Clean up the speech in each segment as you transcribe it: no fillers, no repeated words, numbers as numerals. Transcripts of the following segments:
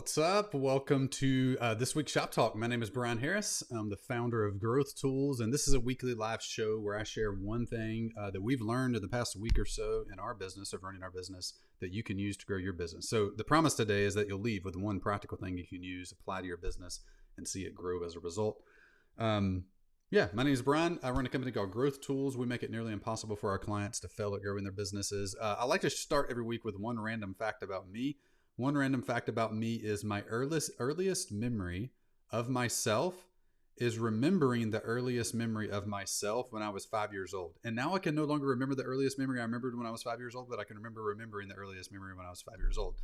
What's up? Welcome to this week's Shop Talk. My name is Brian Harris. I'm the founder of Growth Tools, and this is a weekly live show where I share one thing that we've learned in the past week or so in our business, of running our business, that you can use to grow your business. So the promise today is that you'll leave with one practical thing you can use, apply to your business, and see it grow as a result. My name is Brian. I run a company called Growth Tools. We make it nearly impossible for our clients to fail at growing their businesses. I like to start every week with one random fact about me. One random fact about me is my earliest memory of myself is remembering the earliest memory of myself when I was 5 years old. And now I can no longer remember the earliest memory I remembered when I was 5 years old, but I can remember remembering the earliest memory when I was 5 years old.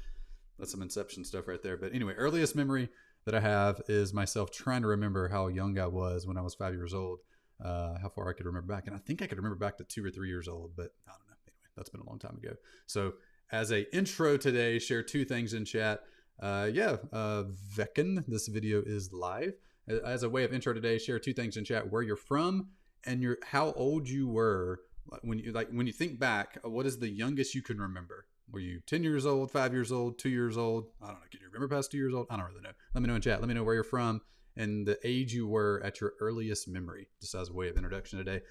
That's some Inception stuff right there. But anyway, earliest memory that I have is myself trying to remember how young I was when I was 5 years old, how far I could remember back. And I think I could remember back to 2 or 3 years old, but I don't know. Anyway, that's been a long time ago. So as a intro today, share two things in chat. Vecken, this video is live. As a way of intro today, share two things in chat: where you're from and how old you were when you think back. What is the youngest you can remember? Were you 10 years old, 5 years old, 2 years old? I don't know. Can you remember past 2 years old? I don't really know. Let me know in chat. Let me know where you're from and the age you were at your earliest memory, just as a way of introduction today.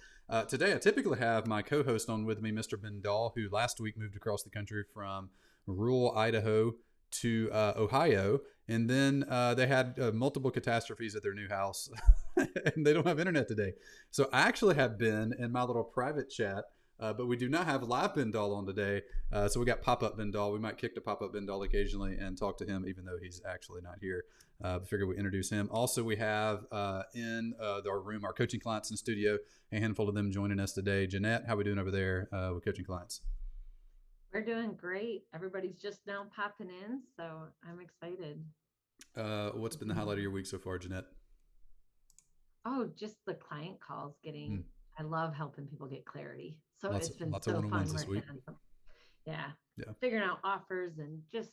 Today, I typically have my co-host on with me, Mr. Ben Dahl, who last week moved across the country from rural Idaho to Ohio. And then they had multiple catastrophes at their new house, and they don't have internet today. So I actually have Ben in my little private chat, but we do not have live Ben Dahl on today. So we got pop-up Ben Dahl. We might kick to pop-up Ben Dahl occasionally and talk to him, even though he's actually not here. Figure we introduce him. Also, we have in our room, our coaching clients in studio, a handful of them joining us today. Jeanette, how are we doing over there with coaching clients? We're doing great. Everybody's just now popping in, so I'm excited. What's been the highlight of your week so far, Jeanette? Oh, just the client calls getting, I love helping people get clarity. So it's been lots of so fun one-on-ones this week. working on them. Yeah. Yeah. Figuring out offers and just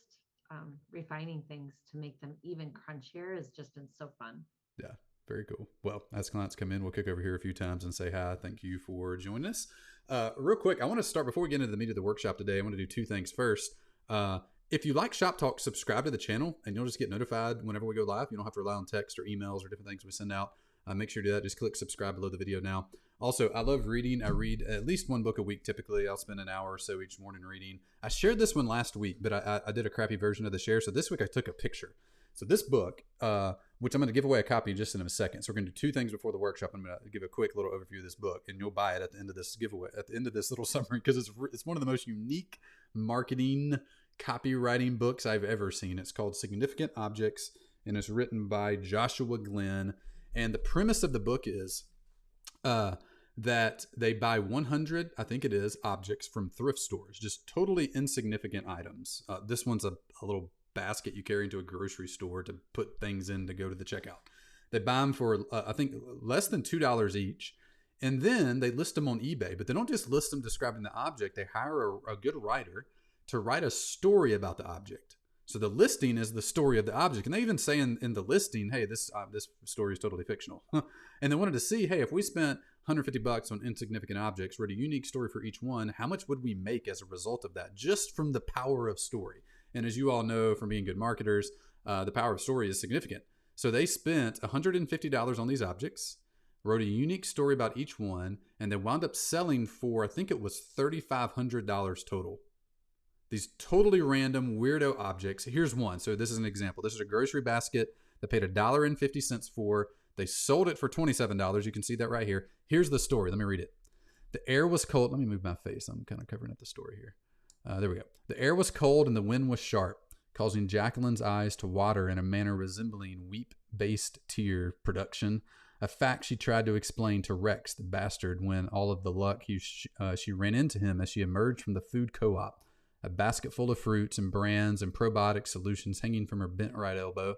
refining things to make them even crunchier has just been so fun. Yeah. Very cool. Well, as clients come in, we'll kick over here a few times and say hi. Thank you for joining us. Real quick, I want to start before we get into the meat of the workshop today. I want to do two things. First, if you like Shop Talk, subscribe to the channel and you'll just get notified whenever we go live. You don't have to rely on text or emails or different things we send out. Make sure to do that. Just click subscribe below the video now. Also, I love reading. I read at least one book a week typically. I'll spend an hour or so each morning reading. I shared this one last week, but I did a crappy version of the share. So this week I took a picture. So this book, which I'm going to give away a copy just in a second. So we're going to do two things before the workshop. I'm going to give a quick little overview of this book, and you'll buy it at the end of this giveaway, at the end of this little summary, because it's one of the most unique marketing copywriting books I've ever seen. It's called Significant Objects, and it's written by Joshua Glenn. And the premise of the book is that they buy 100, I think it is, objects from thrift stores, just totally insignificant items. This one's a little basket you carry into a grocery store to put things in to go to the checkout. They buy them for, I think, less than $2 each. And then they list them on eBay, but they don't just list them describing the object. They hire a good writer to write a story about the object. So the listing is the story of the object. And they even say in the listing, hey, this story is totally fictional. And they wanted to see, hey, if we spent $150 on insignificant objects, wrote a unique story for each one, how much would we make as a result of that, just from the power of story? And as you all know from being good marketers, the power of story is significant. So they spent $150 on these objects, wrote a unique story about each one, and they wound up selling for, I think it was $3,500 total. These totally random weirdo objects. Here's one. So this is an example. This is a grocery basket they paid $1.50 for. They sold it for $27. You can see that right here. Here's the story. Let me read it. The air was cold. Let me move my face. I'm kind of covering up the story here. There we go. The air was cold and the wind was sharp, causing Jacqueline's eyes to water in a manner resembling weep-based tear production, a fact she tried to explain to Rex, the bastard, when all of the luck she ran into him as she emerged from the food co-op, a basket full of fruits and brands and probiotic solutions hanging from her bent right elbow.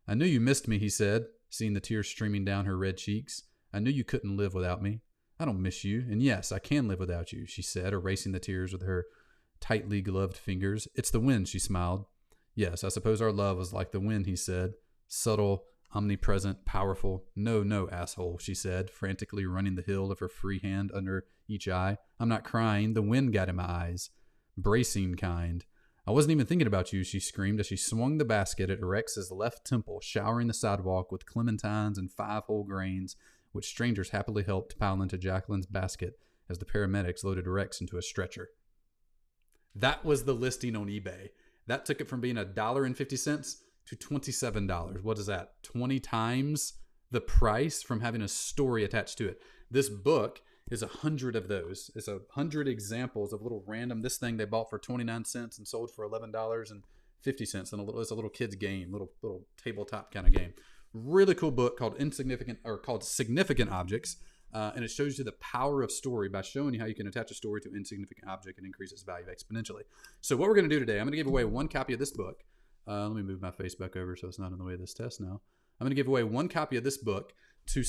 I knew you missed me, he said, seeing the tears streaming down her red cheeks. I knew you couldn't live without me. I don't miss you, and yes, I can live without you, she said, erasing the tears with her tightly gloved fingers. It's the wind, she smiled. Yes, I suppose our love was like the wind, he said. Subtle, omnipresent, powerful. No, asshole, she said, frantically running the hill of her free hand under each eye. I'm not crying. The wind got in my eyes. Bracing kind. I wasn't even thinking about you, she screamed as she swung the basket at Rex's left temple, showering the sidewalk with clementines and 5 whole grains, which strangers happily helped pile into Jacqueline's basket as the paramedics loaded Rex into a stretcher. That was the listing on eBay. That took it from being $1.50 to $27. What is that? 20 times the price from having a story attached to it. This book is 100 of those. It's 100 examples of little random. This thing they bought for 29 cents and sold for $11.50, and it's a little kid's game, little tabletop kind of game. Really cool book called Significant Objects, and it shows you the power of story by showing you how you can attach a story to an insignificant object and increase its value exponentially. So what we're going to do today, I'm going to give away one copy of this book. Let me move my face back over so it's not in the way of this test now. I'm going to give away one copy of this book to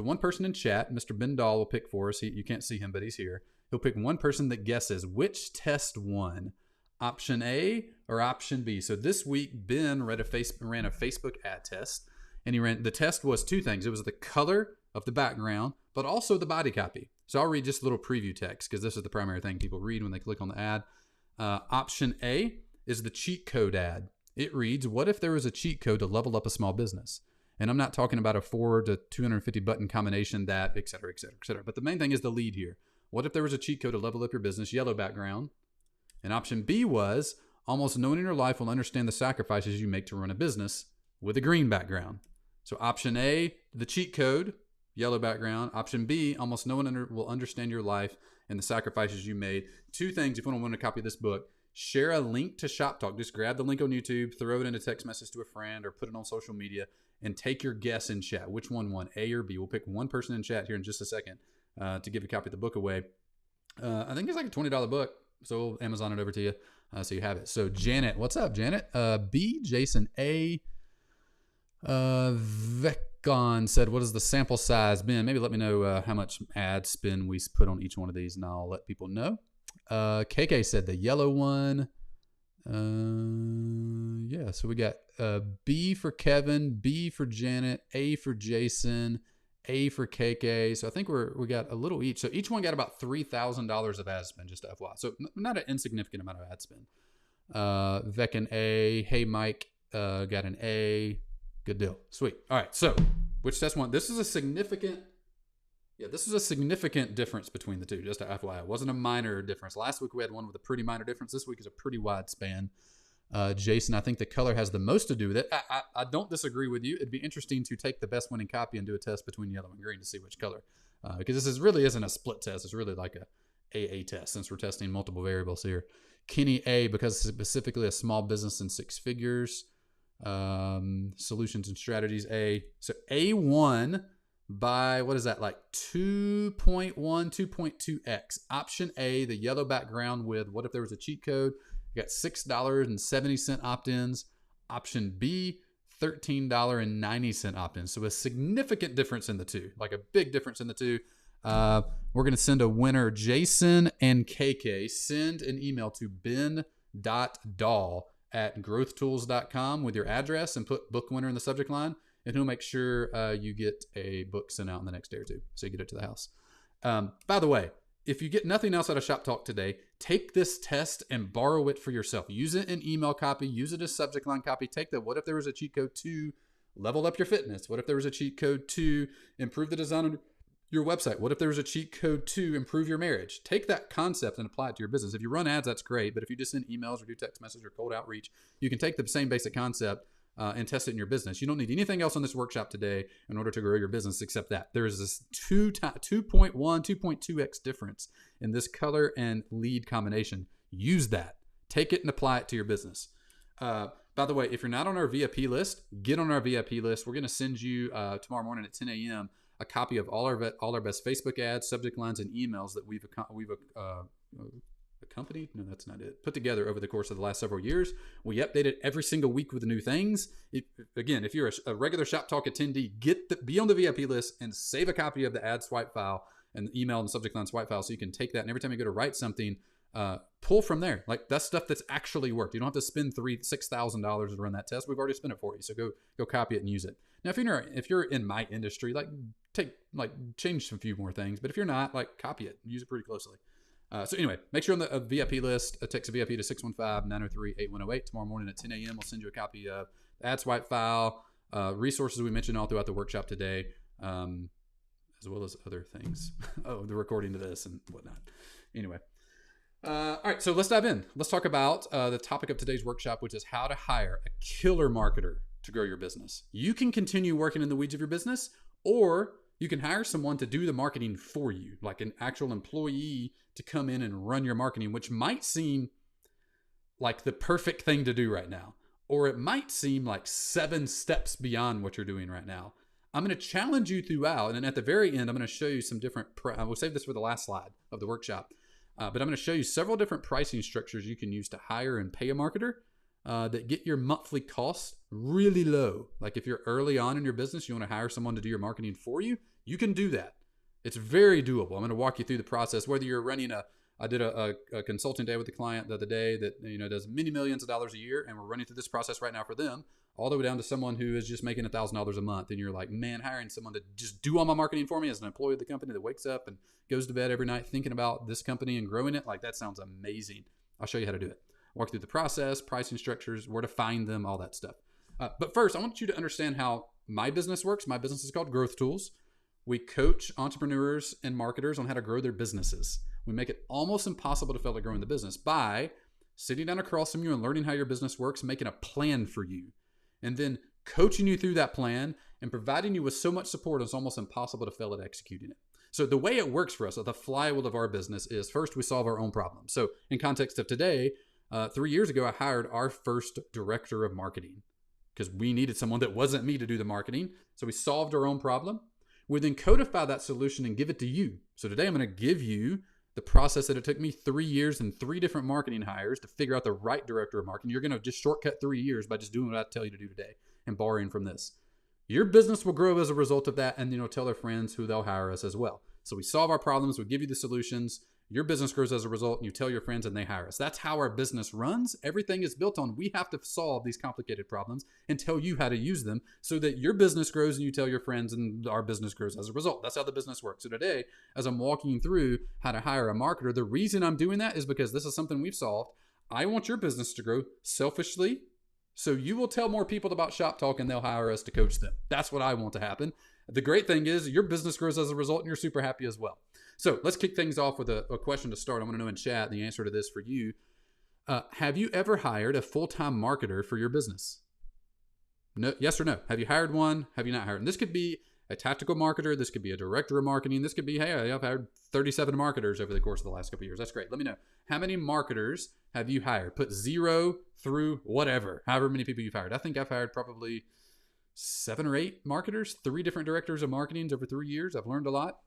one person in chat. Mr. Ben Dahl will pick for us. You can't see him, but he's here. He'll pick one person that guesses which test won, option A or option B. So this week, Ben ran a Facebook ad test, and the test was 2 things. It was the color of the background, but also the body copy. So I'll read just a little preview text because this is the primary thing people read when they click on the ad. Option A is the cheat code ad. It reads, what if there was a cheat code to level up a small business? And I'm not talking about a 4 to 250 button combination, that, et cetera, et cetera, et cetera. But the main thing is the lead here. What if there was a cheat code to level up your business? Yellow background. And option B was, almost no one in your life will understand the sacrifices you make to run a business, with a green background. So option A, the cheat code, yellow background. Option B, almost no one will understand your life and the sacrifices you made. 2 things if you want to win a copy of this book. Share a link to Shop Talk. Just grab the link on YouTube, throw it in a text message to a friend, or put it on social media, and take your guess in chat. Which one won, A or B? We'll pick one person in chat here in just a second to give a copy of the book away. I think it's like a $20 book, so we'll Amazon it over to you so you have it. So Janet, what's up, Janet? B, Jason A. Vecon said, what is the sample size? Ben, maybe let me know how much ad spend we put on each one of these, and I'll let people know. KK said the yellow one. Yeah, so we got B for Kevin, B for Janet, A for Jason, A for KK. So I think we got a little each. So each one got about $3,000 of ad spend, just to FYI. So not an insignificant amount of ad spend. Vec an A. Hey Mike got an A. Good deal. Sweet. All right. So which test one? This is a significant difference between the two, just to FYI. It wasn't a minor difference. Last week we had one with a pretty minor difference. This week is a pretty wide span. Jason, I think the color has the most to do with it. I don't disagree with you. It'd be interesting to take the best winning copy and do a test between yellow and green to see which color. Because this really isn't a split test. It's really like a AA test since we're testing multiple variables here. Kenny A, because it's specifically a small business in 6 figures. Solutions and strategies A. So A1 by, what is that, like 2.1, 2.2x. Option A, the yellow background with what if there was a cheat code? You got $6.70 opt-ins. Option B, $13.90 opt-ins. So a significant difference in the two, like a big difference in the two. We're going to send a winner, Jason and KK. Send an email to ben.dahl@growthtools.com with your address and put book winner in the subject line. And he'll make sure you get a book sent out in the next day or two, so you get it to the house. By the way, if you get nothing else out of Shop Talk today, take this test and borrow it for yourself. Use it in email copy. Use it as subject line copy. Take the what if there was a cheat code to level up your fitness? What if there was a cheat code to improve the design of your website? What if there was a cheat code to improve your marriage? Take that concept and apply it to your business. If you run ads, that's great. But if you just send emails or do text message or cold outreach, you can take the same basic concept and test it in your business. You don't need anything else on this workshop today in order to grow your business except that. There is this 2.1, 2.2x difference in this color and lead combination. Use that. Take it and apply it to your business. By the way, if you're not on our VIP list, get on our VIP list. We're going to send you tomorrow morning at 10 a.m. a copy of all our best Facebook ads, subject lines, and emails that we've accompanied. No, that's not it. Put together over the course of the last several years. We update it every single week with new things. If you're a regular Shop Talk attendee, be on the VIP list and save a copy of the ad swipe file and the email and subject line swipe file so you can take that. And every time you go to write something, pull from there. Like that's stuff that's actually worked. You don't have to spend $6,000 to run that test. We've already spent it for you. So go copy it and use it. Now, if you're in my industry, change some few more things. But if you're not, copy it, use it pretty closely. So anyway, make sure on the VIP list, text VIP to 615-903-8108. Tomorrow morning at 10 a.m. We'll send you a copy of the ad swipe file, resources we mentioned all throughout the workshop today, as well as other things. Oh, the recording to this and whatnot. Anyway. All right, so let's dive in. Let's talk about the topic of today's workshop, which is how to hire a killer marketer to grow your business. You can continue working in the weeds of your business, or you can hire someone to do the marketing for you, like an actual employee to come in and run your marketing, which might seem like the perfect thing to do right now, or it might seem like 7 steps beyond what you're doing right now. I'm going to challenge you throughout, and at the very end, I'm going to show you some different, we'll save this for the last slide of the workshop, but I'm going to show you several different pricing structures you can use to hire and pay a marketer that get your monthly costs really low. Like if you're early on in your business, you want to hire someone to do your marketing for you, you can do that. It's very doable. I'm going to walk you through the process, whether you're running I did a consulting day with the client the other day that does many millions of dollars a year, and we're running through this process right now for them, all the way down to someone who is just making $1,000 a month. And you're like, man, hiring someone to just do all my marketing for me as an employee of the company that wakes up and goes to bed every night thinking about this company and growing it, like that sounds amazing. I'll show you how to do it. Walk through the process, pricing structures, where to find them, all that stuff. But first, I want you to understand how my business works. My business is called Growth Tools. We coach entrepreneurs and marketers on how to grow their businesses. We make it almost impossible to fail at growing the business by sitting down across from you and learning how your business works, making a plan for you, and then coaching you through that plan and providing you with so much support it's almost impossible to fail at executing it. So the way it works for us, the flywheel of our business, is first we solve our own problems. So in context of today, 3 years ago, I hired our first director of marketing because we needed someone that wasn't me to do the marketing. So we solved our own problem. We then codify that solution and give it to you. So today I'm going to give you the process that it took me 3 years and 3 different marketing hires to figure out the right director of marketing. You're going to just shortcut 3 years by just doing what I tell you to do today and borrowing from this. Your business will grow as a result of that, and tell their friends who they'll hire us as well. So we solve our problems, we give you the solutions, your business grows as a result, and you tell your friends and they hire us. That's how our business runs. Everything is built on we have to solve these complicated problems and tell you how to use them so that your business grows and you tell your friends and our business grows as a result. That's how the business works. So today, as I'm walking through how to hire a marketer, the reason I'm doing that is because this is something we've solved. I want your business to grow selfishly, so you will tell more people about Shop Talk and they'll hire us to coach them. That's what I want to happen. The great thing is your business grows as a result and you're super happy as well. So let's kick things off with a question to start. I want to know in chat the answer to this for you. Have you ever hired a full-time marketer for your business? No, yes or no? Have you hired one? Have you not hired? And this could be a tactical marketer. This could be a director of marketing. This could be, hey, I've hired 37 marketers over the course of the last couple of years. That's great. Let me know. How many marketers have you hired? Put 0 through whatever, however many people you've hired. I think I've hired probably 7 or 8 marketers, 3 different directors of marketing over 3 years. I've learned a lot.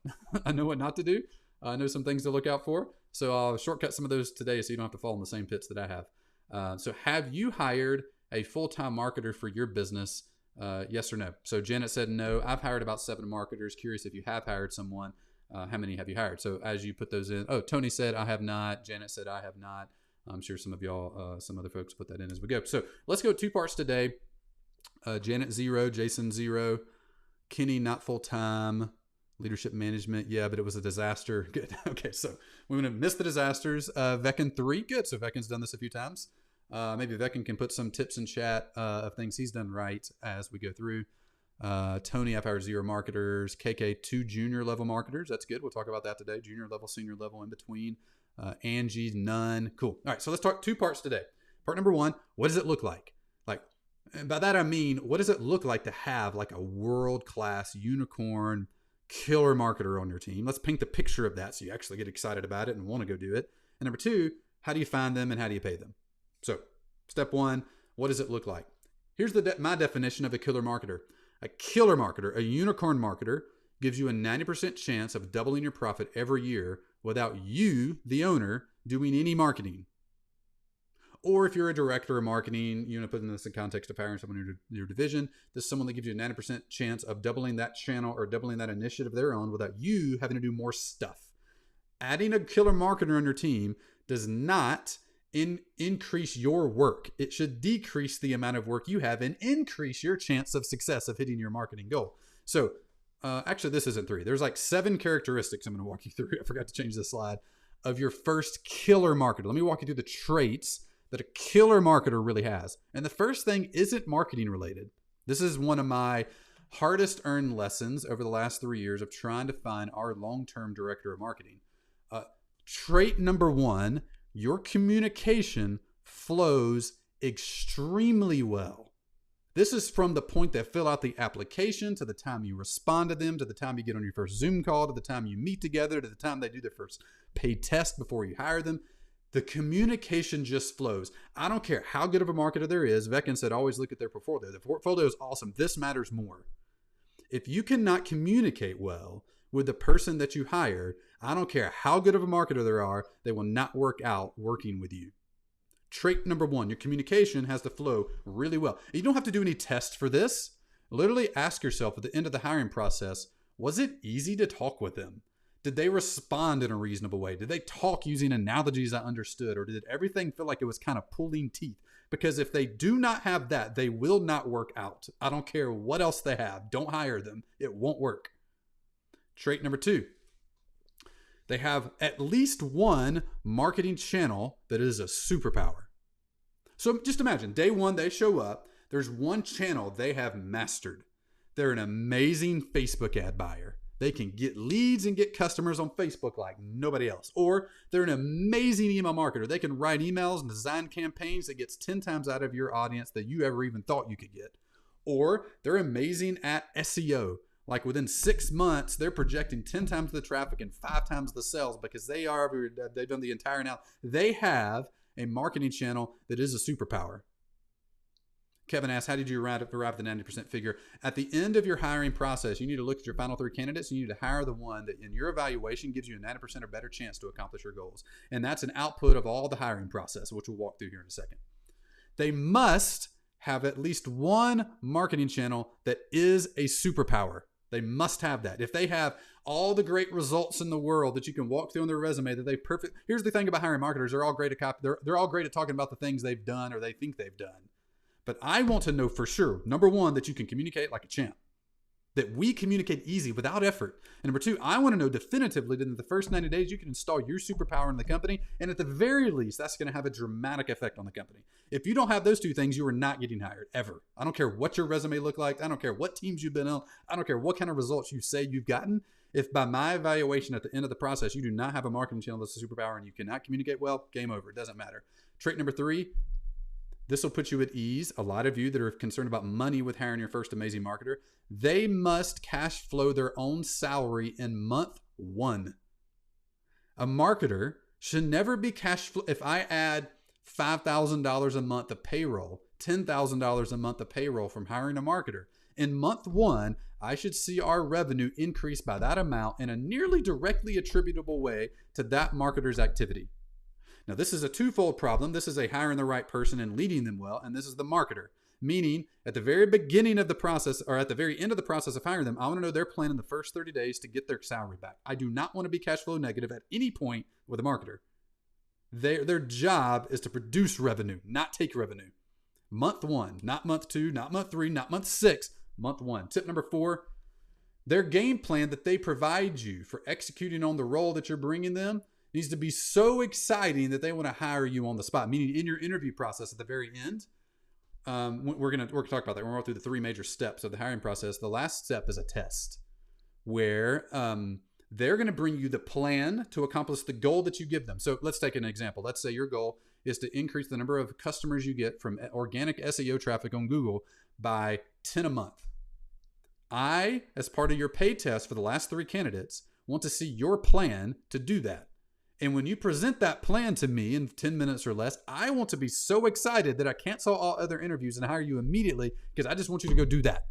I know what not to do. I know some things to look out for. So I'll shortcut some of those today so you don't have to fall in the same pits that I have. So have you hired a full-time marketer for your business? Yes or no? So Janet said no. I've hired about 7 marketers. Curious if you have hired someone. How many have you hired? So as you put those in, Tony said I have not. Janet said I have not. I'm sure some of y'all, some other folks put that in as we go. So let's go 2 parts today. Janet 0, Jason 0, Kenny not full-time, leadership management. Yeah, but it was a disaster. Good. Okay, so we're going to miss the disasters. Veckin 3, good. So Veckin's done this a few times. Maybe Veckin can put some tips in chat of things he's done right as we go through. Tony, I've hired 0 marketers. KK 2 junior level marketers. That's good. We'll talk about that today. Junior level, senior level, in between. Angie, none. Cool. All right, so let's talk 2 parts today. Part number 1, what does it look like? And by that I mean, what does it look like to have like a world-class unicorn killer marketer on your team? Let's paint the picture of that so you actually get excited about it and want to go do it. And number 2, how do you find them and how do you pay them? So step 1, what does it look like? Here's my definition of a killer marketer. A killer marketer, a unicorn marketer, gives you a 90% chance of doubling your profit every year without you, the owner, doing any marketing. Or if you're a director of marketing, putting this in context of hiring someone in your division, this is someone that gives you a 90% chance of doubling that channel or doubling that initiative they're on without you having to do more stuff. Adding a killer marketer on your team does not increase your work. It should decrease the amount of work you have and increase your chance of success of hitting your marketing goal. So actually, this isn't 3. There's like 7 characteristics I'm going to walk you through. I forgot to change this slide of your first killer marketer. Let me walk you through the traits that a killer marketer really has. And the first thing isn't marketing related. This is one of my hardest earned lessons over the last 3 years of trying to find our long-term director of marketing. Trait number one, your communication flows extremely well. This is from the point they fill out the application to the time you respond to them, to the time you get on your first Zoom call, to the time you meet together, to the time they do their first paid test before you hire them. The communication just flows. I don't care how good of a marketer there is. Veckin said, always look at their portfolio. The portfolio is awesome. This matters more. If you cannot communicate well with the person that you hired, I don't care how good of a marketer there are, they will not work out working with you. Trait number one, your communication has to flow really well. You don't have to do any tests for this. Literally ask yourself at the end of the hiring process, was it easy to talk with them? Did they respond in a reasonable way? Did they talk using analogies I understood? Or did everything feel like it was kind of pulling teeth? Because if they do not have that, they will not work out. I don't care what else they have. Don't hire them. It won't work. Trait number two, they have at least one marketing channel that is a superpower. So just imagine day one, they show up. There's one channel they have mastered. They're an amazing Facebook ad buyer. They can get leads and get customers on Facebook like nobody else. Or they're an amazing email marketer. They can write emails and design campaigns that gets 10 times out of your audience that you ever even thought you could get. Or they're amazing at SEO. Like within 6 months, they're projecting 10 times the traffic and 5 times the sales because they've done the entire analysis. They have a marketing channel that is a superpower. Kevin asks, how did you arrive at the 90% figure? At the end of your hiring process, you need to look at your final 3 candidates and you need to hire the one that in your evaluation gives you a 90% or better chance to accomplish your goals. And that's an output of all the hiring process, which we'll walk through here in a second. They must have at least one marketing channel that is a superpower. They must have that. If they have all the great results in the world that you can walk through on their resume that they perfect. Here's the thing about hiring marketers. They're all great at they're all great at talking about the things they've done or they think they've done. But I want to know for sure, number one, that you can communicate like a champ, that we communicate easy without effort. And number two, I want to know definitively that in the first 90 days, you can install your superpower in the company. And at the very least, that's going to have a dramatic effect on the company. If you don't have those two things, you are not getting hired ever. I don't care what your resume look like. I don't care what teams you've been on. I don't care what kind of results you say you've gotten. If by my evaluation at the end of the process, you do not have a marketing channel that's a superpower and you cannot communicate well, game over. It doesn't matter. Trait number three, this will put you at ease. A lot of you that are concerned about money with hiring your first amazing marketer, they must cash flow their own salary in month 1. A marketer should never be cash flow. If I add $5,000 a month of payroll, $10,000 a month of payroll from hiring a marketer, in month 1, I should see our revenue increase by that amount in a nearly directly attributable way to that marketer's activity. Now, this is a twofold problem. This is a hiring the right person and leading them well, and this is the marketer. Meaning, at the very beginning of the process, or at the very end of the process of hiring them, I want to know their plan in the first 30 days to get their salary back. I do not want to be cash flow negative at any point with a marketer. Their job is to produce revenue, not take revenue. Month 1, not month 2, not month 3, not month 6, month 1. Tip number 4, their game plan that they provide you for executing on the role that you're bringing them needs to be so exciting that they want to hire you on the spot. Meaning in your interview process at the very end, we're going to talk about that. We're going to go through the 3 major steps of the hiring process. The last step is a test where they're going to bring you the plan to accomplish the goal that you give them. So let's take an example. Let's say your goal is to increase the number of customers you get from organic SEO traffic on Google by 10 a month. I, as part of your pay test for the last 3 candidates, want to see your plan to do that. And when you present that plan to me in 10 minutes or less, I want to be so excited that I cancel all other interviews and hire you immediately because I just want you to go do that.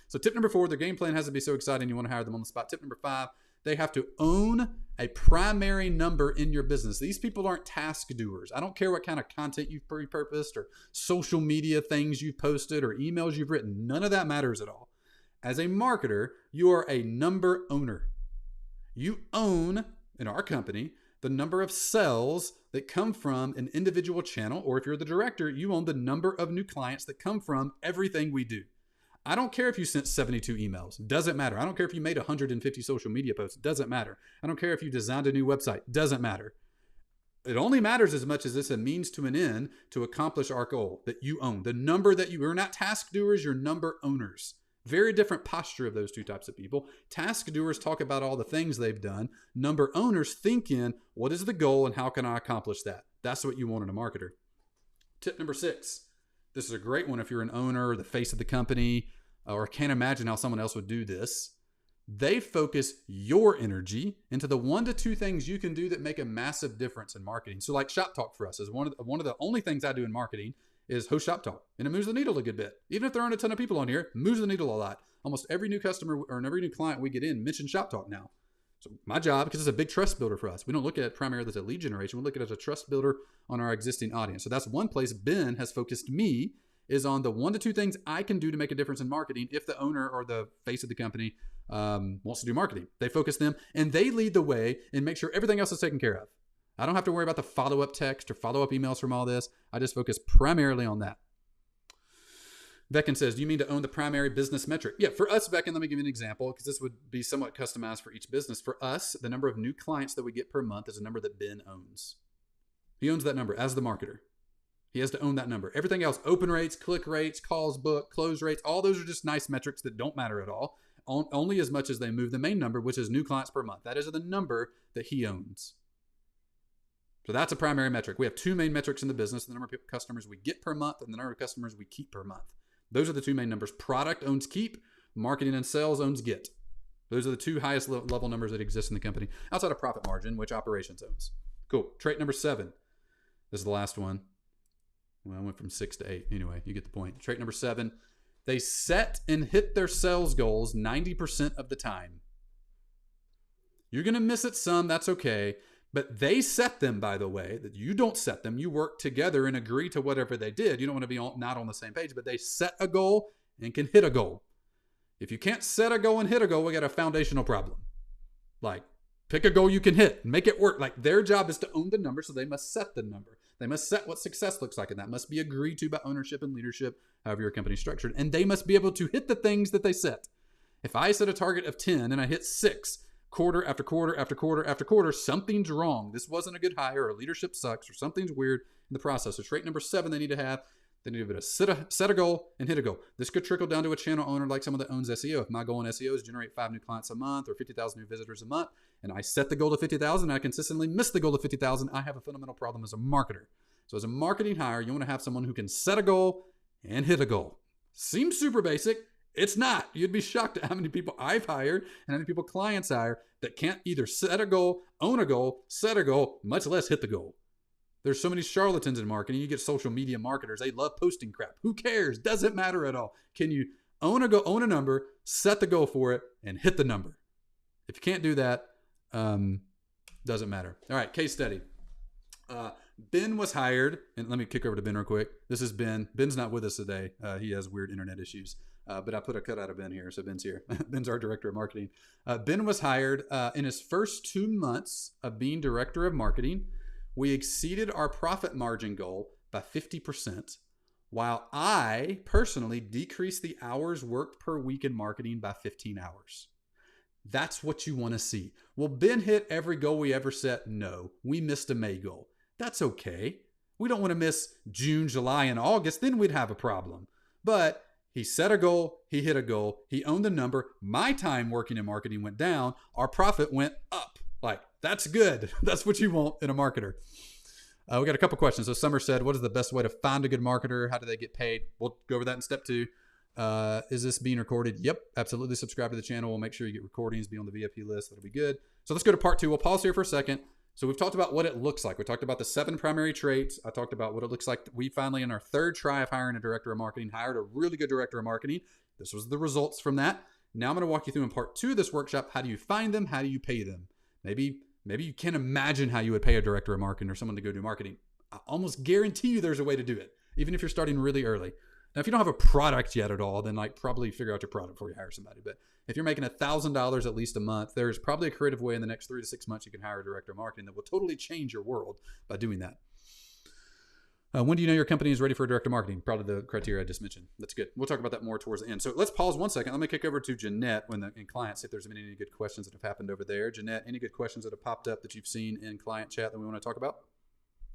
So tip number 4, their game plan has to be so exciting you want to hire them on the spot. Tip number 5, they have to own a primary number in your business. These people aren't task doers. I don't care what kind of content you've repurposed or social media things you've posted or emails you've written. None of that matters at all. As a marketer, you are a number owner. You own, in our company, the number of sales that come from an individual channel, or if you're the director, you own the number of new clients that come from everything we do. I don't care if you sent 72 emails. Doesn't matter. I don't care if you made 150 social media posts. Doesn't matter. I don't care if you designed a new website. Doesn't matter. It only matters as much as it's a means to an end to accomplish our goal that you own. The number that you're not task doers, you're number owners. Very different posture of those two types of people. Task doers talk about all the things they've done. Number owners think in what is the goal and how can I accomplish that? That's what you want in a marketer. Tip number 6. This is a great one if you're an owner or the face of the company, or can't imagine how someone else would do this. They focus your energy into the 1 to 2 things you can do that make a massive difference in marketing. So like Shop Talk for us is one of the only things I do in marketing is host Shop Talk. And it moves the needle a good bit. Even if there aren't a ton of people on here, it moves the needle a lot. Almost every new customer or every new client we get in mentions Shop Talk now. So my job, because it's a big trust builder for us, we don't look at it primarily as a lead generation. We look at it as a trust builder on our existing audience. So that's one place Ben has focused me, is on the 1 to 2 things I can do to make a difference in marketing if the owner or the face of the company wants to do marketing. They focus them and they lead the way and make sure everything else is taken care of. I don't have to worry about the follow-up text or follow-up emails from all this. I just focus primarily on that. Becken says, do you mean to own the primary business metric? Yeah, for us, Becken, let me give you an example because this would be somewhat customized for each business. For us, the number of new clients that we get per month is a number that Ben owns. He owns that number as the marketer. He has to own that number. Everything else, open rates, click rates, calls booked, close rates, all those are just nice metrics that don't matter at all. Only as much as they move the main number, which is new clients per month. That is the number that he owns. So that's a primary metric. We have 2 main metrics in the business, the number of customers we get per month and the number of customers we keep per month. Those are the 2 main numbers. Product owns keep, marketing and sales owns get. Those are the 2 highest level numbers that exist in the company outside of profit margin, which operations owns. Cool. Trait number 7. This is the last one. Well, I went from 6 to 8. Anyway, you get the point. Trait number 7. They set and hit their sales goals 90% of the time. You're going to miss it some. That's okay. But they set them, by the way, that you don't set them. You work together and agree to whatever they did. You don't want to be not on the same page, but they set a goal and can hit a goal. If you can't set a goal and hit a goal, we got a foundational problem. Like, pick a goal you can hit, make it work. Like, their job is to own the number, so they must set the number. They must set what success looks like, and that must be agreed to by ownership and leadership, however your company's structured. And they must be able to hit the things that they set. If I set a target of 10 and I hit 6, quarter after quarter after quarter after quarter, something's wrong. This wasn't a good hire, or leadership sucks, or something's weird in the process. So trait number 7 they need to have. They need to be able to set a goal and hit a goal. This could trickle down to a channel owner like someone that owns SEO. If my goal in SEO is generate 5 new clients a month or 50,000 new visitors a month, and I set the goal to 50,000 and I consistently miss the goal to 50,000, I have a fundamental problem as a marketer. So as a marketing hire, you want to have someone who can set a goal and hit a goal. Seems super basic. It's not. You'd be shocked at how many people I've hired and how many people clients hire that can't either set a goal, own a goal, set a goal, much less hit the goal. There's so many charlatans in marketing. You get social media marketers. They love posting crap. Who cares? Doesn't matter at all. Can you own a goal, own a number, set the goal for it, and hit the number? If you can't do that, doesn't matter. All right, case study. Ben was hired, and let me kick over to Ben real quick. This is Ben. Ben's not with us today. He has weird internet issues. But I put a cut out of Ben here, so Ben's here. Ben's our director of marketing. Ben was hired in his first 2 months of being director of marketing. We exceeded our profit margin goal by 50%, while I personally decreased the hours worked per week in marketing by 15 hours. That's what you want to see. Will Ben hit every goal we ever set? No. We missed a May goal. That's okay. We don't want to miss June, July, and August. Then we'd have a problem. But he set a goal. He hit a goal. He owned the number. My time working in marketing went down. Our profit went up. Like, that's good. That's what you want in a marketer. We got a couple questions. So Summer said, what is the best way to find a good marketer? How do they get paid? We'll go over that in step 2. Is this being recorded? Yep, absolutely. Subscribe to the channel. We'll make sure you get recordings, be on the VIP list. That'll be good. So let's go to part 2. We'll pause here for a second. So we've talked about what it looks like. We talked about the 7 primary traits. I talked about what it looks like. We finally, in our 3rd try of hiring a director of marketing, hired a really good director of marketing. This was the results from that. Now I'm going to walk you through in part 2 of this workshop. How do you find them? How do you pay them? Maybe you can't imagine how you would pay a director of marketing or someone to go do marketing. I almost guarantee you there's a way to do it, even if you're starting really early. Now, if you don't have a product yet at all, then probably figure out your product before you hire somebody. But if you're making $1,000 at least a month, there's probably a creative way in the next 3 to 6 months you can hire a director of marketing that will totally change your world by doing that. When do you know your company is ready for direct marketing? Probably the criteria I just mentioned. That's good. We'll talk about that more towards the end. So let's pause 1 second. Let me kick over to Jeanette in client, see if there's been any good questions that have happened over there. Jeanette, any good questions that have popped up that you've seen in client chat that we want to talk about?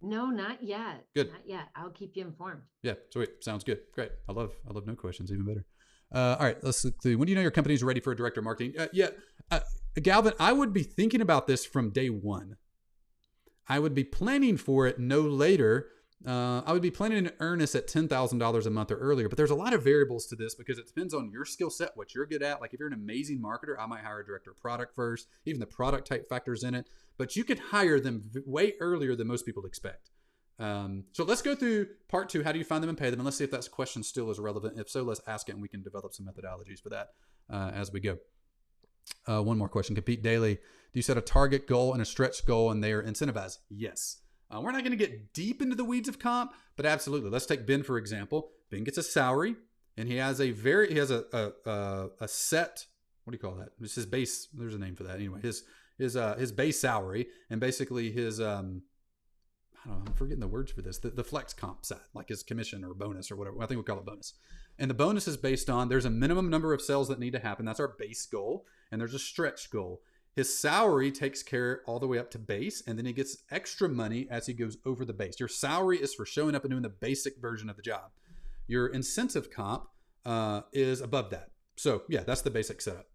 No, not yet. Good. Not yet. I'll keep you informed. Yeah, sweet. Sounds good. Great. I love no questions, even better. All right, let's look through. When do you know your company is ready for a director of marketing? Galvin, I would be thinking about this from day one. I would be planning for it no later. I would be planning in earnest at $10,000 a month or earlier, but there's a lot of variables to this because it depends on your skill set, what you're good at. Like if you're an amazing marketer, I might hire a director of product first. Even the product type factors in it, but you can hire them way earlier than most people expect. So let's go through part 2. How do you find them and pay them? And let's see if that question still is relevant. If so, let's ask it and we can develop some methodologies for that as we go. One more question. Compete daily. Do you set a target goal and a stretch goal and they are incentivized? Yes. We're not going to get deep into the weeds of comp, but absolutely. Let's take Ben, for example. Ben gets a salary and he has a set, what do you call that? It's his base. There's a name for that. Anyway, his base salary and basically his, I don't know, I'm forgetting the words for this. The flex comp side, like his commission or bonus or whatever. I think we'll call it bonus. And the bonus is based on, there's a minimum number of sales that need to happen. That's our base goal. And there's a stretch goal. His salary takes care all the way up to base, and then he gets extra money as he goes over the base. Your salary is for showing up and doing the basic version of the job. Your incentive comp is above that. So yeah, that's the basic setup.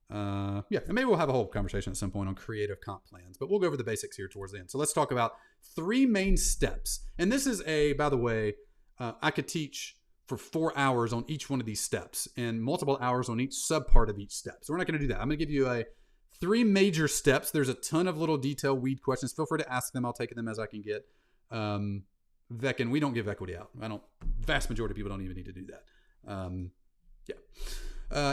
And maybe we'll have a whole conversation at some point on creative comp plans, but we'll go over the basics here towards the end. So let's talk about 3 main steps. And this is by the way, I could teach for 4 hours on each one of these steps and multiple hours on each subpart of each step. So we're not going to do that. I'm going to give you 3 major steps. There's a ton of little detail weed questions. Feel free to ask them. I'll take them as I can get. Vec, we don't give equity out. Vast majority of people don't even need to do that.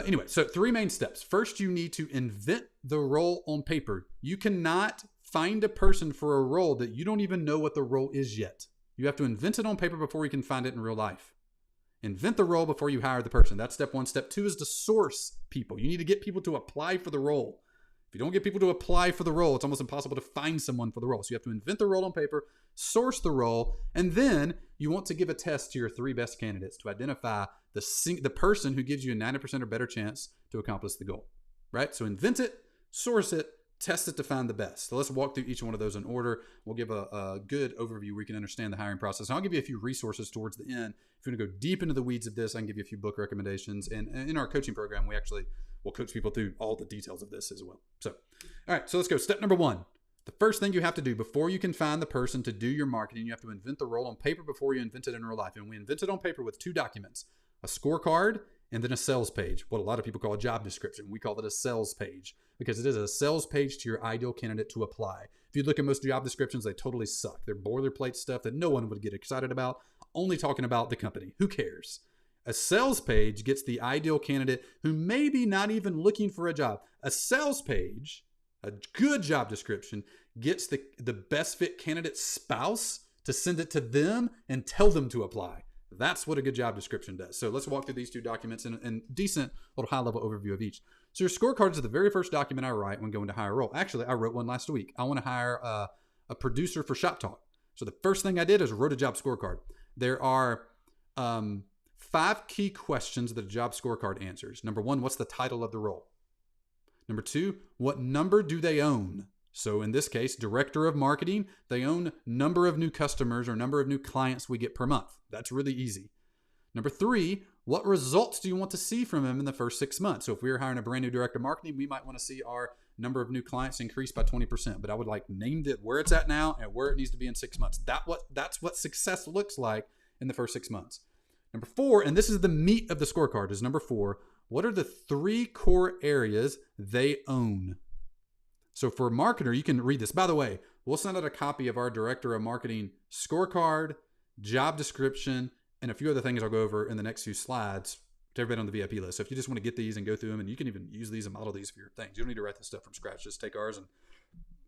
Anyway, so 3 main steps. First, you need to invent the role on paper. You cannot find a person for a role that you don't even know what the role is yet. You have to invent it on paper before you can find it in real life. Invent the role before you hire the person. That's step 1. Step 2 is to source people. You need to get people to apply for the role. If you don't get people to apply for the role, it's almost impossible to find someone for the role. So you have to invent the role on paper, source the role, and then you want to give a test to your 3 best candidates to identify the person who gives you a 90% or better chance to accomplish the goal, right? So invent it, source it, test it to find the best. So let's walk through each one of those in order. We'll give a good overview where you can understand the hiring process. And I'll give you a few resources towards the end. If you want to go deep into the weeds of this, I can give you a few book recommendations. And in our coaching program, we'll coach people through all the details of this as well. So, all right, so let's go. Step number 1. The first thing you have to do before you can find the person to do your marketing, you have to invent the role on paper before you invent it in real life. And we invent it on paper with 2 documents, a scorecard and then a sales page, what a lot of people call a job description. We call it a sales page because it is a sales page to your ideal candidate to apply. If you look at most job descriptions, they totally suck. They're boilerplate stuff that no one would get excited about, only talking about the company. Who cares? A sales page gets the ideal candidate who may be not even looking for a job. A sales page, a good job description, gets the best fit candidate's spouse to send it to them and tell them to apply. That's what a good job description does. So let's walk through these 2 documents and decent little high-level overview of each. So your scorecard is the very first document I write when going to hire a role. Actually, I wrote one last week. I want to hire a producer for Shop Talk. So the first thing I did is wrote a job scorecard. There are 5 key questions that a job scorecard answers. Number 1, what's the title of the role? Number 2, what number do they own? So in this case, director of marketing, they own number of new customers or number of new clients we get per month. That's really easy. Number 3, what results do you want to see from them in the first 6 months? So if we were hiring a brand new director of marketing, we might want to see our number of new clients increase by 20%. But I would named it where it's at now and where it needs to be in 6 months. That's what success looks like in the first 6 months. Number 4, and this is the meat of the scorecard, is number 4, what are the 3 core areas they own? So for a marketer, you can read this. By the way, we'll send out a copy of our director of marketing scorecard, job description, and a few other things I'll go over in the next few slides to everybody on the VIP list. So if you just want to get these and go through them, and you can even use these and model these for your things. You don't need to write this stuff from scratch. Just take ours and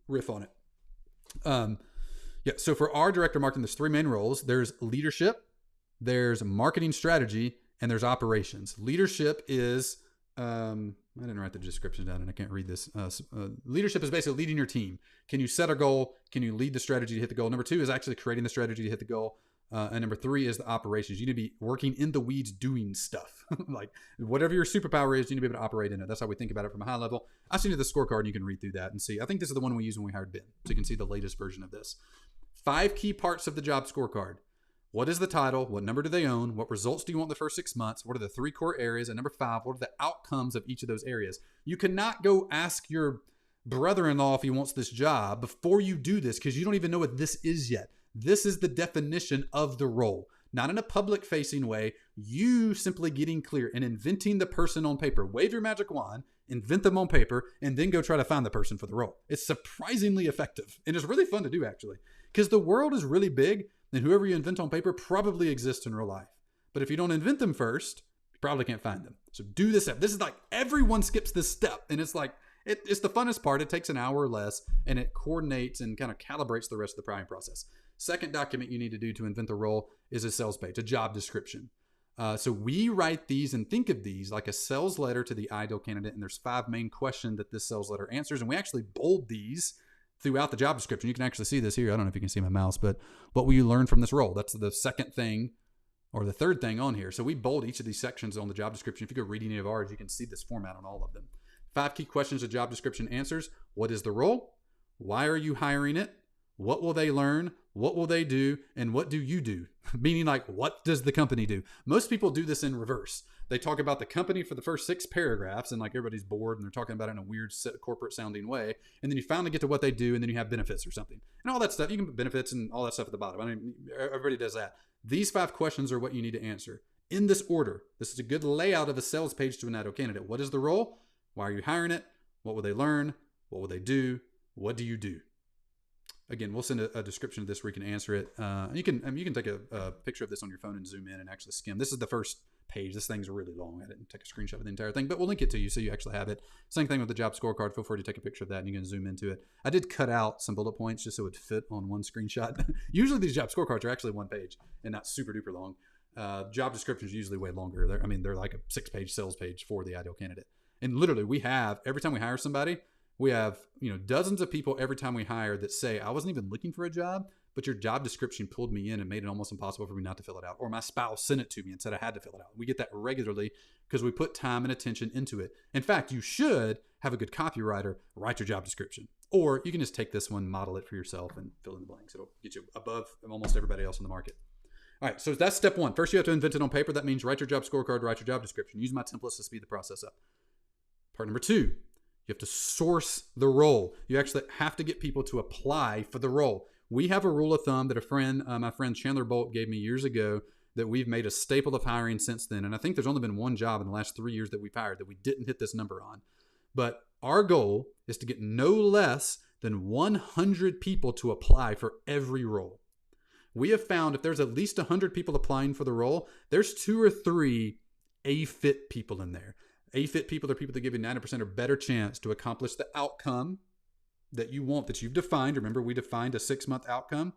riff on it. So for our director of marketing, there's 3 main roles. There's leadership, there's marketing strategy, and there's operations. Leadership is... I didn't write the description down and I can't read this. Leadership is basically leading your team. Can you set a goal? Can you lead the strategy to hit the goal? Number 2 is actually creating the strategy to hit the goal. And number 3 is the operations. You need to be working in the weeds doing stuff. Like whatever your superpower is, you need to be able to operate in it. That's how we think about it from a high level. I've seen the scorecard and you can read through that and see. I think this is the one we used when we hired Ben. So you can see the latest version of this. 5 key parts of the job scorecard. What is the title? What number do they own? What results do you want in the first 6 months? What are the 3 core areas? And number 5, what are the outcomes of each of those areas? You cannot go ask your brother-in-law if he wants this job before you do this because you don't even know what this is yet. This is the definition of the role, not in a public-facing way. You simply getting clear and inventing the person on paper. Wave your magic wand, invent them on paper, and then go try to find the person for the role. It's surprisingly effective, and it's really fun to do, actually, because the world is really big, and whoever you invent on paper probably exists in real life. But if you don't invent them first, you probably can't find them. So do this step. This is like everyone skips this step, and it's like it's the funnest part. It takes an hour or less, and it coordinates and kind of calibrates the rest of the priming process. Second document you need to do to invent the role is a sales page, a job description. So we write these and think of these like a sales letter to the ideal candidate. And there's 5 main questions that this sales letter answers. And we actually bold these throughout the job description. You can actually see this here. I don't know if you can see my mouse, but what will you learn from this role? That's the second thing or the third thing on here. So we bold each of these sections on the job description. If you go read any of ours, you can see this format on all of them. 5 key questions the job description answers. What is the role? Why are you hiring it? What will they learn? What will they do? And what do you do? Meaning like, what does the company do? Most people do this in reverse. They talk about the company for the first 6 paragraphs and like everybody's bored and they're talking about it in a weird corporate sounding way. And then you finally get to what they do and then you have benefits or something. And all that stuff, you can put benefits and all that stuff at the bottom. I mean, everybody does that. These 5 questions are what you need to answer in this order. This is a good layout of a sales page to an ideal candidate. What is the role? Why are you hiring it? What will they learn? What will they do? What do you do? Again, we'll send a description of this where you can answer it. You can take a picture of this on your phone and zoom in and actually skim. This is the first page. This thing's really long. I didn't take a screenshot of the entire thing, but we'll link it to you so you actually have it. Same thing with the job scorecard. Feel free to take a picture of that and you can zoom into it. I did cut out some bullet points just so it would fit on one screenshot. Usually these job scorecards are actually 1 page and not super duper long. Job descriptions are usually way longer. They're like a 6-page sales page for the ideal candidate. And literally every time we hire somebody, we have, dozens of people every time we hire that say, I wasn't even looking for a job, but your job description pulled me in and made it almost impossible for me not to fill it out. Or my spouse sent it to me and said I had to fill it out. We get that regularly because we put time and attention into it. In fact, you should have a good copywriter write your job description. Or you can just take this one, model it for yourself, and fill in the blanks. It'll get you above almost everybody else in the market. All right, so that's step 1. First, you have to invent it on paper. That means write your job scorecard, write your job description. Use my templates to speed the process up. Part number 2, you have to source the role. You actually have to get people to apply for the role. We have a rule of thumb that my friend Chandler Bolt gave me years ago that we've made a staple of hiring since then. And I think there's only been 1 job in the last 3 years that we've hired that we didn't hit this number on. But our goal is to get no less than 100 people to apply for every role. We have found if there's at least 100 people applying for the role, there's 2 or 3 A-fit people in there. A-fit people are people that give you 90% or better chance to accomplish the outcome that you want, that you've defined. Remember, we defined a 6-month outcome.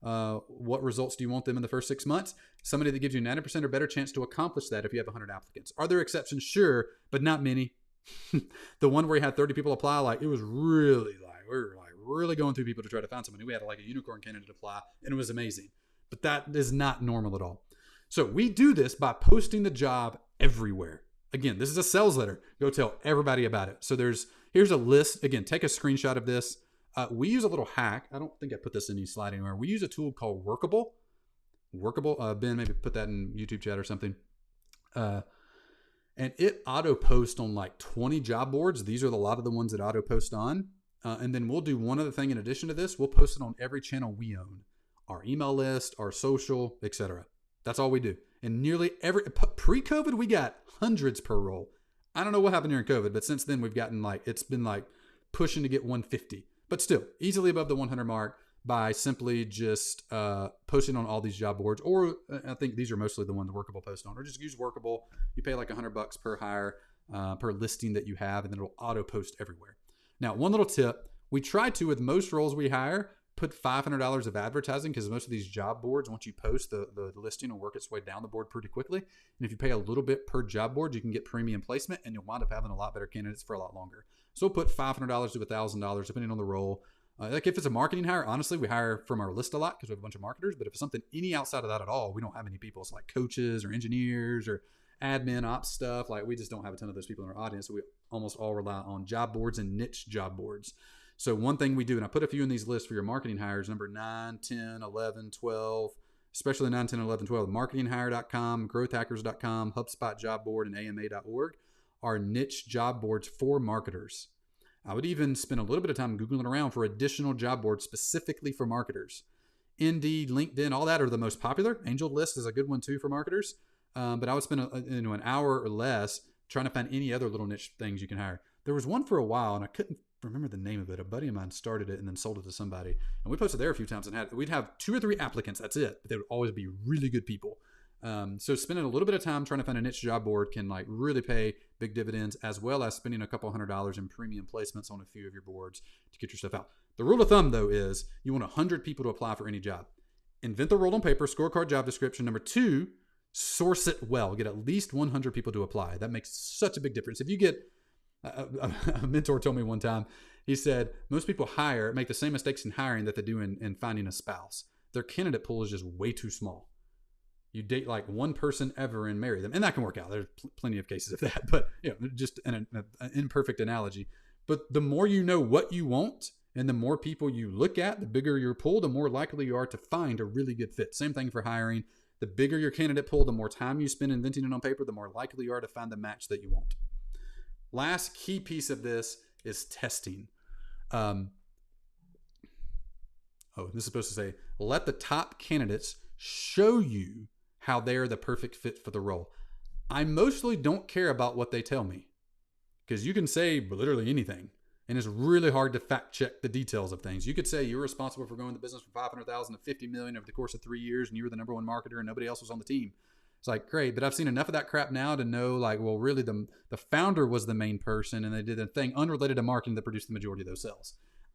What results do you want them in the first 6 months? Somebody that gives you 90% or better chance to accomplish that if you have 100 applicants. Are there exceptions? Sure, but not many. The one where we had 30 people apply, it was really we were really going through people to try to find somebody. We had a unicorn candidate apply, and it was amazing. But that is not normal at all. So we do this by posting the job everywhere. Again, this is a sales letter. Go tell everybody about it. So here's a list. Again, take a screenshot of this. We use a little hack. I don't think I put this in any slide anywhere. We use a tool called Workable. Ben, maybe put that in YouTube chat or something. And it auto posts on 20 job boards. These are a lot of the ones that auto post on. And then we'll do one other thing in addition to this. We'll post it on every channel we own. Our email list, our social, etc. That's all we do. And nearly pre-COVID, we got hundreds per role. I don't know what happened during COVID, but since then we've gotten it's been pushing to get 150, but still easily above the 100 mark by simply just posting on all these job boards. Or I think these are mostly the ones Workable post on, or just use Workable. You pay $100 per hire, per listing that you have, and then it'll auto post everywhere. Now, one little tip, we try to, with most roles we hire, put $500 of advertising, because most of these job boards, once you post, the listing will work its way down the board pretty quickly. And if you pay a little bit per job board, you can get premium placement, and you'll wind up having a lot better candidates for a lot longer. So we'll put $500 to $1,000 depending on the role. Like if it's a marketing hire, honestly, we hire from our list a lot because we have a bunch of marketers. But if it's something any outside of that at all, we don't have many people. It's like coaches or engineers or admin ops stuff. Like we just don't have a ton of those people in our audience. So we almost all rely on job boards and niche job boards. So one thing we do, and I put a few in these lists for your marketing hires, number 9, 10, 11, 12, especially 9, 10, 11, 12, marketinghire.com, growthhackers.com, HubSpot job board, and AMA.org are niche job boards for marketers. I would even spend a little bit of time Googling around for additional job boards specifically for marketers. Indeed, LinkedIn, all that are the most popular. Angel List is a good one too for marketers. But I would spend an hour or less trying to find any other little niche things you can hire. There was one for a while, and I couldn't remember the name of it. A buddy of mine started it and then sold it to somebody. And we posted there a few times and we'd have 2 or 3 applicants. That's it. But they would always be really good people. So spending a little bit of time trying to find a niche job board can like really pay big dividends, as well as spending a couple $100 in premium placements on a few of your boards to get your stuff out. The rule of thumb though is you want 100 people to apply for any job. Invent the role on paper, scorecard, job description. Number 2, source it well. Get at least 100 people to apply. That makes such a big difference. If you get a mentor told me one time, he said most people make the same mistakes in hiring that they do in finding a spouse. Their candidate pool is just way too small. You date like one person ever and marry them, and that can work out. There's plenty of cases of that, but just an imperfect analogy. But the more you know what you want and the more people you look at, the bigger your pool, the more likely you are to find a really good fit. Same thing for hiring. The bigger your candidate pool, the more time you spend inventing it on paper, the more likely you are to find the match that you want. Last key piece of this is testing. This is supposed to say, let the top candidates show you how they are the perfect fit for the role. I mostly don't care about what they tell me because you can say literally anything. And it's really hard to fact check the details of things. You could say you're responsible for growing the business from 500,000 to 50 million over the course of 3 years, and you were the number one marketer and nobody else was on the team. It's like, great, but I've seen enough of that crap now to know like, well, really the founder was the main person and they did a thing unrelated to marketing that produced the majority of those sales.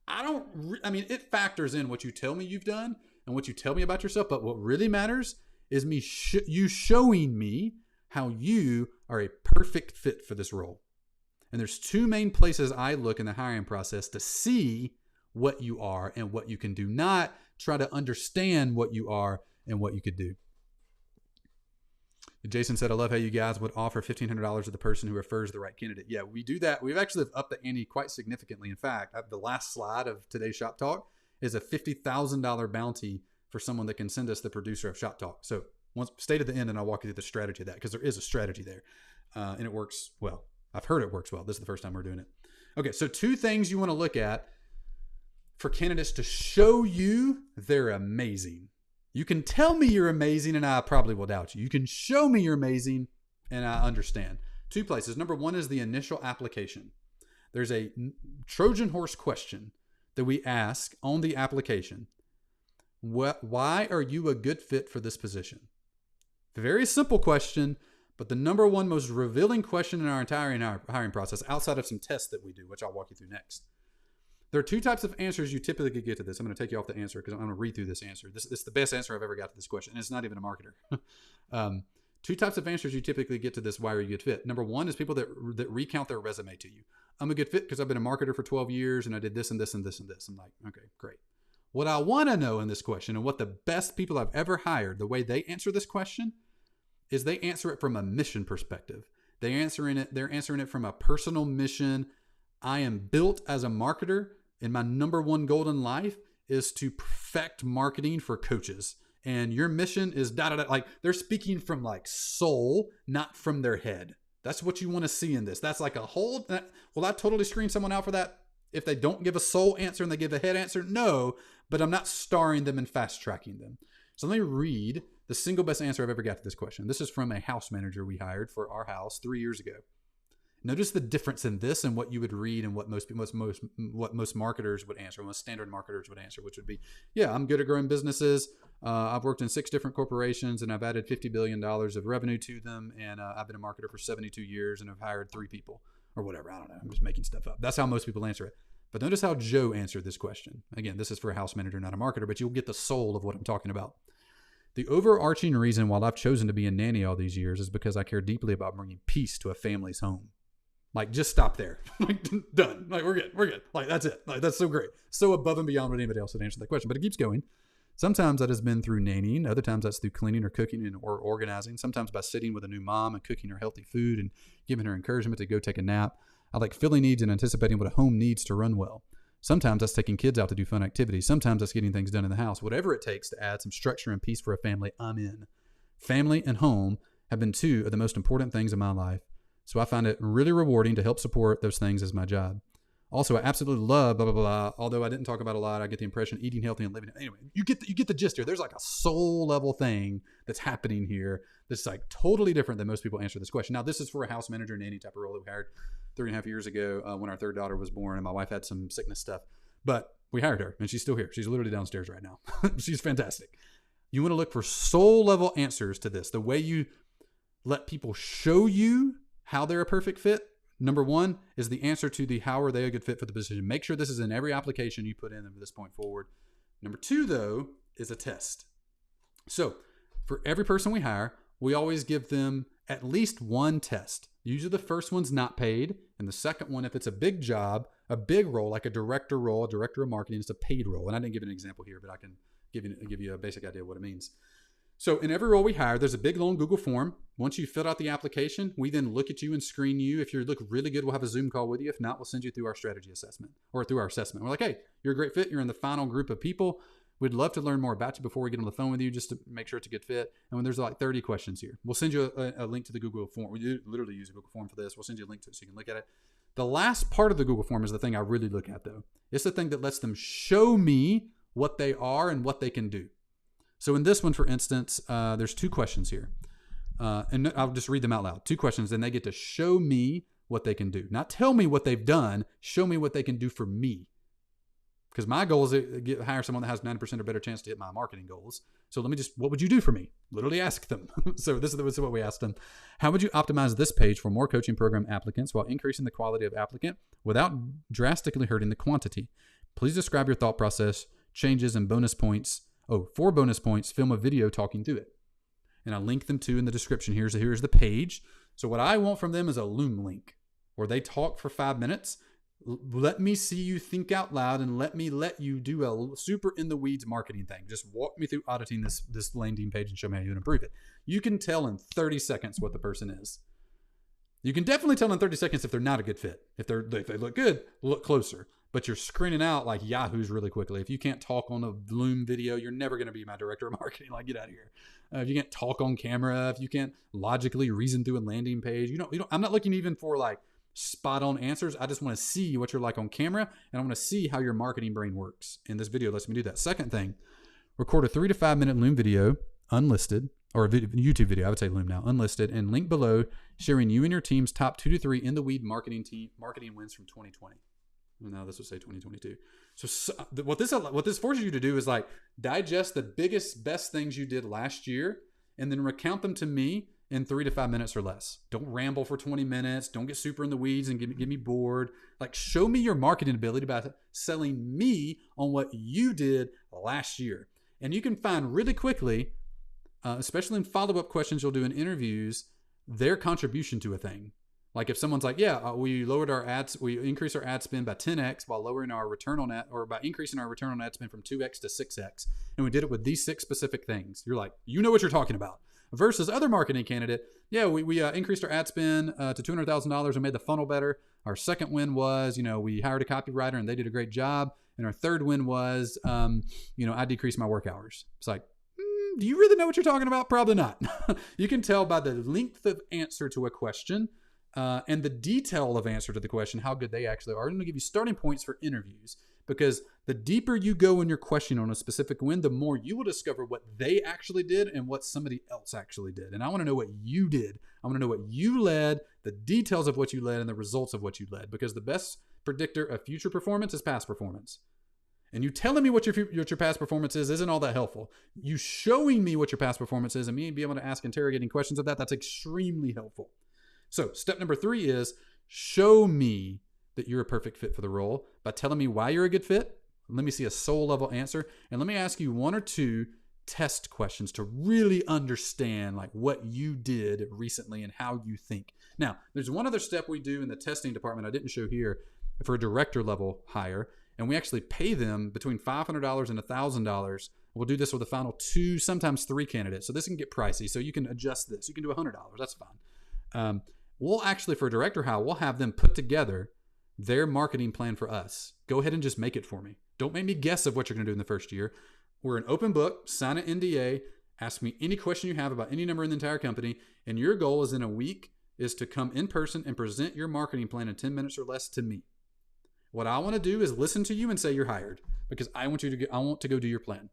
It factors in what you tell me you've done and what you tell me about yourself, but what really matters is you showing me how you are a perfect fit for this role. And there's 2 main places I look in the hiring process to see what you are and what you can do, not try to understand what you are and what you could do. Jason said, I love how you guys would offer $1,500 to the person who refers the right candidate. Yeah, we do that. We've actually upped the ante quite significantly. In fact, the last slide of today's Shop Talk is a $50,000 bounty for someone that can send us the producer of Shop Talk. So stay to the end and I'll walk you through the strategy of that because there is a strategy there and it works well. I've heard it works well. This is the first time we're doing it. Okay, so 2 things you want to look at for candidates to show you they're amazing. You can tell me you're amazing and I probably will doubt you. You can show me you're amazing and I understand. 2 places. Number 1 is the initial application. There's a Trojan horse question that we ask on the application. Why are you a good fit for this position? Very simple question, but the number 1 most revealing question in our entire hiring process, outside of some tests that we do, which I'll walk you through next. There are 2 types of answers you typically get to this. I'm going to take you off the answer because I'm going to read through this answer. This is the best answer I've ever got to this question, and it's not even a marketer. 2 types of answers you typically get to this, why are you a good fit? Number 1 is people that recount their resume to you. I'm a good fit because I've been a marketer for 12 years and I did this and this and this and this. I'm like, okay, great. What I want to know in this question, and what the best people I've ever hired, the way they answer this question is they answer it from a mission perspective. They're answering it from a personal mission. I am built as a marketer, and my number 1 goal in life is to perfect marketing for coaches. And your mission is like they're speaking from like soul, not from their head. That's what you want to see in this. That's like a whole, will I totally screen someone out for that? If they don't give a soul answer and they give a head answer? No, but I'm not starring them and fast tracking them. So let me read the single best answer I've ever got to this question. This is from a house manager we hired for our house 3 years ago. Notice the difference in this and what you would read and what most marketers would answer, most standard marketers would answer, which would be, yeah, I'm good at growing businesses. I've worked in 6 different corporations and I've added $50 billion of revenue to them. And I've been a marketer for 72 years and I've hired 3 people or whatever. I don't know. I'm just making stuff up. That's how most people answer it. But notice how Joe answered this question. Again, this is for a house manager, not a marketer, but you'll get the soul of what I'm talking about. The overarching reason why I've chosen to be a nanny all these years is because I care deeply about bringing peace to a family's home. Like, just stop there. Like, done. Like, we're good. We're good. Like, that's it. Like, that's so great. So above and beyond what anybody else would answer that question. But it keeps going. Sometimes that has been through nannying. Other times that's through cleaning or cooking or organizing. Sometimes by sitting with a new mom and cooking her healthy food and giving her encouragement to go take a nap. I like filling needs and anticipating what a home needs to run well. Sometimes that's taking kids out to do fun activities. Sometimes that's getting things done in the house. Whatever it takes to add some structure and peace for a family, I'm in. Family and home have been two of the most important things in my life. So I find it really rewarding to help support those things as my job. Also, I absolutely love blah, blah, blah. Although I didn't talk about a lot, I get the impression eating healthy and living. Anyway, you get the gist here. There's like a soul level thing that's happening here that's like totally different than most people answer this question. Now, this is for a house manager nanny type of role that we hired 3.5 years ago when our third daughter was born and my wife had some sickness stuff. But we hired her and she's still here. She's literally downstairs right now. She's fantastic. You want to look for soul level answers to this. The way you let people show you how they're a perfect fit. Number one is the answer to the how are they a good fit for the position. Make sure this is in every application you put in from this point forward. Number two, though, is a test. So for every person we hire, we always give them at least one test. Usually the first one's not paid. And the second one, if it's a big job, a big role, like a director role, a director of marketing, it's a paid role. And I didn't give an example here, but I can give you a basic idea of what it means. So in every role we hire, there's a big long Google form. Once you fill out the application, we then look at you and screen you. If you look really good, we'll have a Zoom call with you. If not, we'll send you through our strategy assessment or through our assessment. We're like, hey, you're a great fit. You're in the final group of people. We'd love to learn more about you before we get on the phone with you, just to make sure it's a good fit. And when there's like 30 questions here, we'll send you a link to the Google form. We literally use a Google form for this. We'll send you a link to it so you can look at it. The last part of the Google form is the thing I really look at, though. It's the thing that lets them show me what they are and what they can do. So in this one, for instance, there's 2 questions here. And I'll just read them out loud. 2 questions, and they get to show me what they can do. Not tell me what they've done, show me what they can do for me. Because my goal is to hire someone that has 90% or better chance to hit my marketing goals. So what would you do for me? Literally ask them. So this is what we asked them. How would you optimize this page for more coaching program applicants while increasing the quality of applicant without drastically hurting the quantity? Please describe your thought process, changes, and bonus points. For bonus points, film a video talking through it. And I'll link them to in the description. Here's the page. So what I want from them is a Loom link where they talk for 5 minutes. Let me see you think out loud and let you do a super in the weeds marketing thing. Just walk me through auditing this landing page and show me how you would improve it. You can tell in 30 seconds what the person is. You can definitely tell in 30 seconds if they're not a good fit. If they look good, look closer. But you're screening out like yahoos really quickly. If you can't talk on a Loom video, you're never going to be my director of marketing. Like, get out of here. If you can't talk on camera, if you can't logically reason through a landing page, I'm not looking even for like spot on answers. I just want to see what you're like on camera, and I want to see how your marketing brain works. And this video lets me do that. Second thing, record a 3 to 5 minute Loom video, unlisted, or a YouTube video. I would say Loom now, unlisted, and link below sharing you and your team's top 2 to 3 in the weed marketing wins from 2020. No, this would say 2022. So what this forces you to do is like digest the best things you did last year and then recount them to me in 3 to 5 minutes or less. Don't ramble for 20 minutes. Don't get super in the weeds and get me bored. Like, show me your marketing ability by selling me on what you did last year. And you can find really quickly, especially in follow-up questions you'll do in interviews, their contribution to a thing. Like if someone's like, we increased our ad spend by 10x while lowering our return on ad, or by increasing our return on ad spend from 2x to 6x. And we did it with these 6 specific things. You're like, you know what you're talking about. Versus other marketing candidate, we increased our ad spend to $200,000 and made the funnel better. Our second win was, we hired a copywriter and they did a great job. And our third win was, I decreased my work hours. It's like, do you really know what you're talking about? Probably not. You can tell by the length of answer to a question and the detail of answer to the question how good they actually are. I'm going to give you starting points for interviews, because the deeper you go in your question on a specific win, the more you will discover what they actually did and what somebody else actually did. And I want to know what you did. I want to know what you led, the details of what you led, and the results of what you led, because the best predictor of future performance is past performance. And you telling me what your past performance is isn't all that helpful. You showing me what your past performance is and me being able to ask interrogating questions of that's extremely helpful. So step number 3 is show me that you're a perfect fit for the role by telling me why you're a good fit. Let me see a soul level answer. And let me ask you 1 or 2 test questions to really understand like what you did recently and how you think. Now, there's one other step we do in the testing department I didn't show here for a director level hire, and we actually pay them between $500 and $1,000. We'll do this with the final 2, sometimes 3 candidates. So this can get pricey. So you can adjust this. You can do $100. That's fine. We'll actually, for a director hire, we'll have them put together their marketing plan for us. Go ahead and just make it for me. Don't make me guess of what you're going to do in the first year. We're an open book, sign an NDA, ask me any question you have about any number in the entire company, and your goal is in a week is to come in person and present your marketing plan in 10 minutes or less to me. What I want to do is listen to you and say you're hired because I want to go do your plan.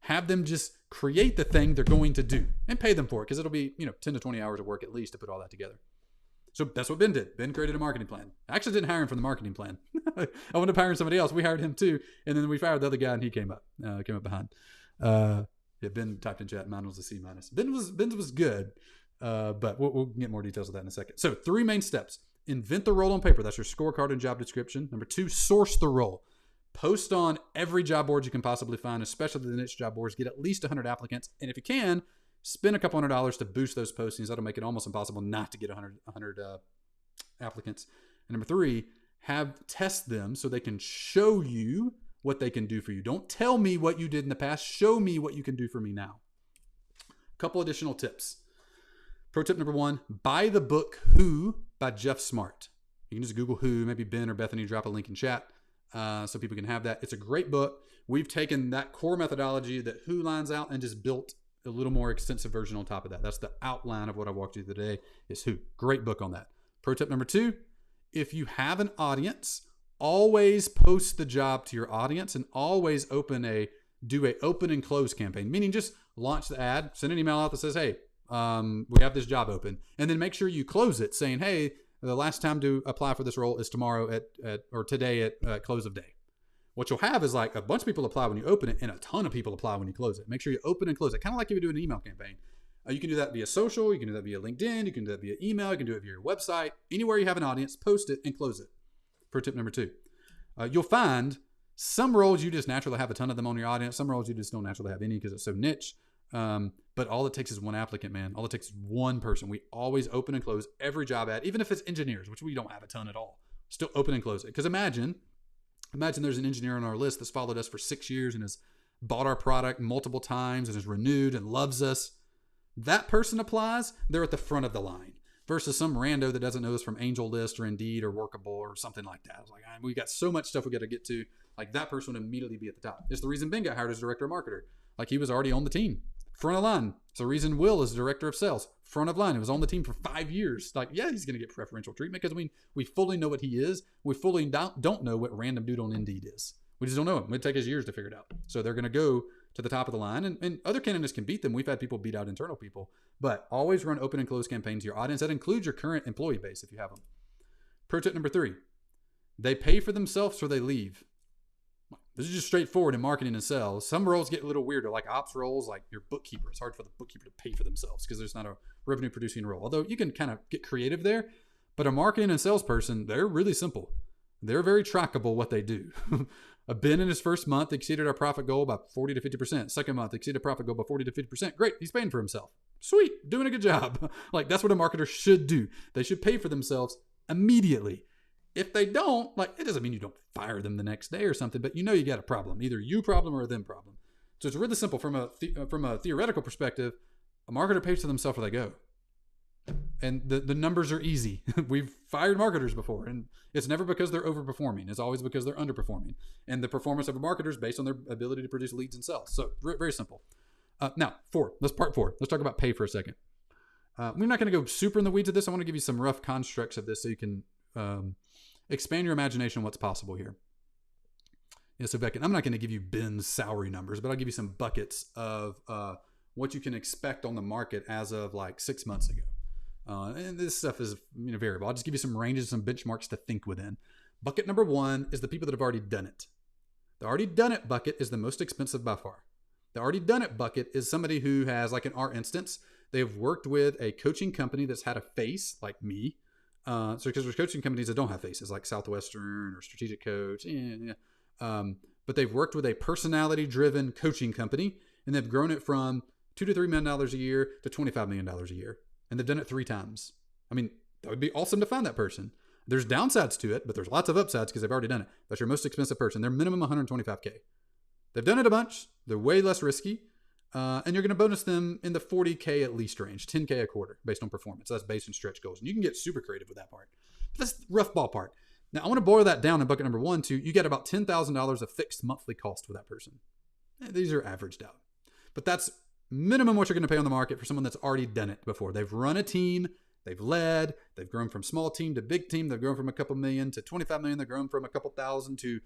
Have them just create the thing they're going to do and pay them for it because it'll be 10 to 20 hours of work at least to put all that together. So that's what Ben did. Ben created a marketing plan. I actually didn't hire him for the marketing plan. I wanted to hire somebody else. We hired him too. And then we fired the other guy and he came up behind. Ben typed in chat. Mine was a C-. Ben's was good. But we'll get more details of that in a second. So 3 main steps. Invent the role on paper. That's your scorecard and job description. Number 2, source the role. Post on every job board you can possibly find, especially the niche job boards. Get at least 100 applicants. And if you can, spend a couple $100 to boost those postings. That'll make it almost impossible not to get 100 applicants. And number 3, test them so they can show you what they can do for you. Don't tell me what you did in the past. Show me what you can do for me now. A couple additional tips. Pro tip number 1, buy the book Who by Jeff Smart. You can just Google Who, maybe Ben or Bethany drop a link in chat so people can have that. It's a great book. We've taken that core methodology that Who lines out and just built a little more extensive version on top of that. That's the outline of what I walked you through today is Who. Great book on that. Pro tip number 2, if you have an audience, always post the job to your audience and always do a open and close campaign, meaning just launch the ad, send an email out that says, hey, we have this job open, and then make sure you close it saying, hey, the last time to apply for this role is tomorrow or today at close of day. What you'll have is like a bunch of people apply when you open it and a ton of people apply when you close it. Make sure you open and close it, kind of like you would do an email campaign. You can do that via social, you can do that via LinkedIn, you can do that via email, you can do it via your website. Anywhere you have an audience, post it and close it. For tip number 2, you'll find some roles you just naturally have a ton of them on your audience. Some roles you just don't naturally have any because it's so niche. But all it takes is one applicant, man. All it takes is one person. We always open and close every job ad, even if it's engineers, which we don't have a ton at all. Still open and close it. Because imagine there's an engineer on our list that's followed us for 6 years and has bought our product multiple times and is renewed and loves us. That person applies, they're at the front of the line versus some rando that doesn't know us from Angel List or Indeed or Workable or something like that. It's like, we got so much stuff we got to get to. Like that person would immediately be at the top. It's the reason Ben got hired as director of marketer. Like he was already on the team. Front of line. It's the reason Will is director of sales. Front of line. He was on the team for 5 years. Like, yeah, he's going to get preferential treatment because we fully know what he is. We fully don't know what random dude on Indeed is. We just don't know him. It'd take us years to figure it out. So they're going to go to the top of the line, and other candidates can beat them. We've had people beat out internal people, but always run open and close campaigns to your audience. That includes your current employee base if you have them. Pro tip number 3, they pay for themselves or they leave. This is just straightforward in marketing and sales. Some roles get a little weirder, like ops roles, like your bookkeeper. It's hard for the bookkeeper to pay for themselves because there's not a revenue producing role. Although you can kind of get creative there. But a marketing and salesperson, they're really simple. They're very trackable what they do. Ben in his first month exceeded our profit goal by 40 to 50%. Second month exceeded profit goal by 40 to 50%. Great, he's paying for himself. Sweet, doing a good job. Like that's what a marketer should do. They should pay for themselves immediately. If they don't, like it doesn't mean you don't fire them the next day or something, but you know you got a problem, either you problem or a them problem. So it's really simple from a theoretical perspective. A marketer pays for themselves where they go. And the numbers are easy. We've fired marketers before, and it's never because they're overperforming. It's always because they're underperforming. And the performance of a marketer is based on their ability to produce leads and sales. So very simple. Now, part 4. Let's talk about pay for a second. We're not going to go super in the weeds of this. I want to give you some rough constructs of this so you can expand your imagination on what's possible here. Yeah, so Beckett, I'm not going to give you Ben's salary numbers, but I'll give you some buckets of what you can expect on the market as of like 6 months ago. And this stuff is variable. I'll just give you some ranges, some benchmarks to think within. Bucket number 1 is the people that have already done it. The already done it bucket is the most expensive by far. The already done it bucket is somebody who has, like in our instance, they have worked with a coaching company that's had a face, like me. So because there's coaching companies that don't have faces, like Southwestern or Strategic Coach. But they've worked with a personality-driven coaching company, and they've grown it from $2 to $3 million a year to $25 million a year. And they've done it 3 times. I mean, that would be awesome to find that person. There's downsides to it, but there's lots of upsides because they've already done it. That's your most expensive person. They're minimum $125K. They've done it a bunch. They're way less risky. And you're going to bonus them in the 40K at least range, 10K a quarter based on performance. That's based on stretch goals. And you can get super creative with that part. But that's rough ballpark. Now, I want to boil that down in bucket number 1 to you get about $10,000 of fixed monthly cost for that person. These are averaged out. But that's minimum what you're going to pay on the market for someone that's already done it before. They've run a team. They've led. They've grown from small team to big team. They've grown from a couple million to 25 million. They've grown from a couple thousand to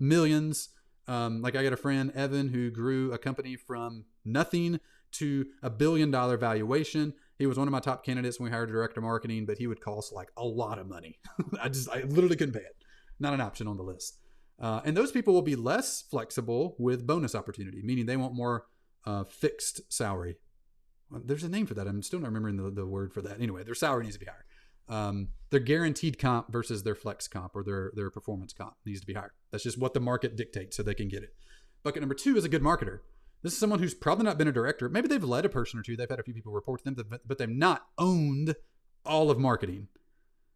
millions. Like I got a friend, Evan, who grew a company from nothing to $1 billion valuation. He was one of my top candidates when we hired a director of marketing, but he would cost like a lot of money. I literally couldn't pay it. Not an option on the list. And those people will be less flexible with bonus opportunity, meaning they want more fixed salary. There's a name for that. I'm still not remembering the word for that. Anyway, their salary needs to be higher. Their guaranteed comp versus their flex comp or their performance comp needs to be higher. That's just what the market dictates so they can get it. Bucket number 2 is a good marketer. This is someone who's probably not been a director. Maybe they've led a person or two. They've had a few people report to them, but they've not owned all of marketing.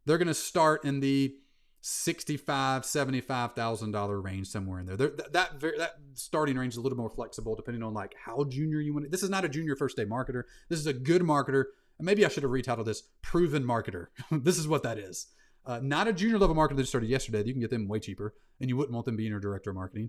They're going to start in the $65,000, $75,000 range somewhere in there. That starting range is a little more flexible depending on like how junior you want it. This is not a junior first day marketer. This is a good marketer. And maybe I should have retitled this proven marketer. This is what that is. Not a junior level marketer that started yesterday. You can get them way cheaper and you wouldn't want them being your director of marketing.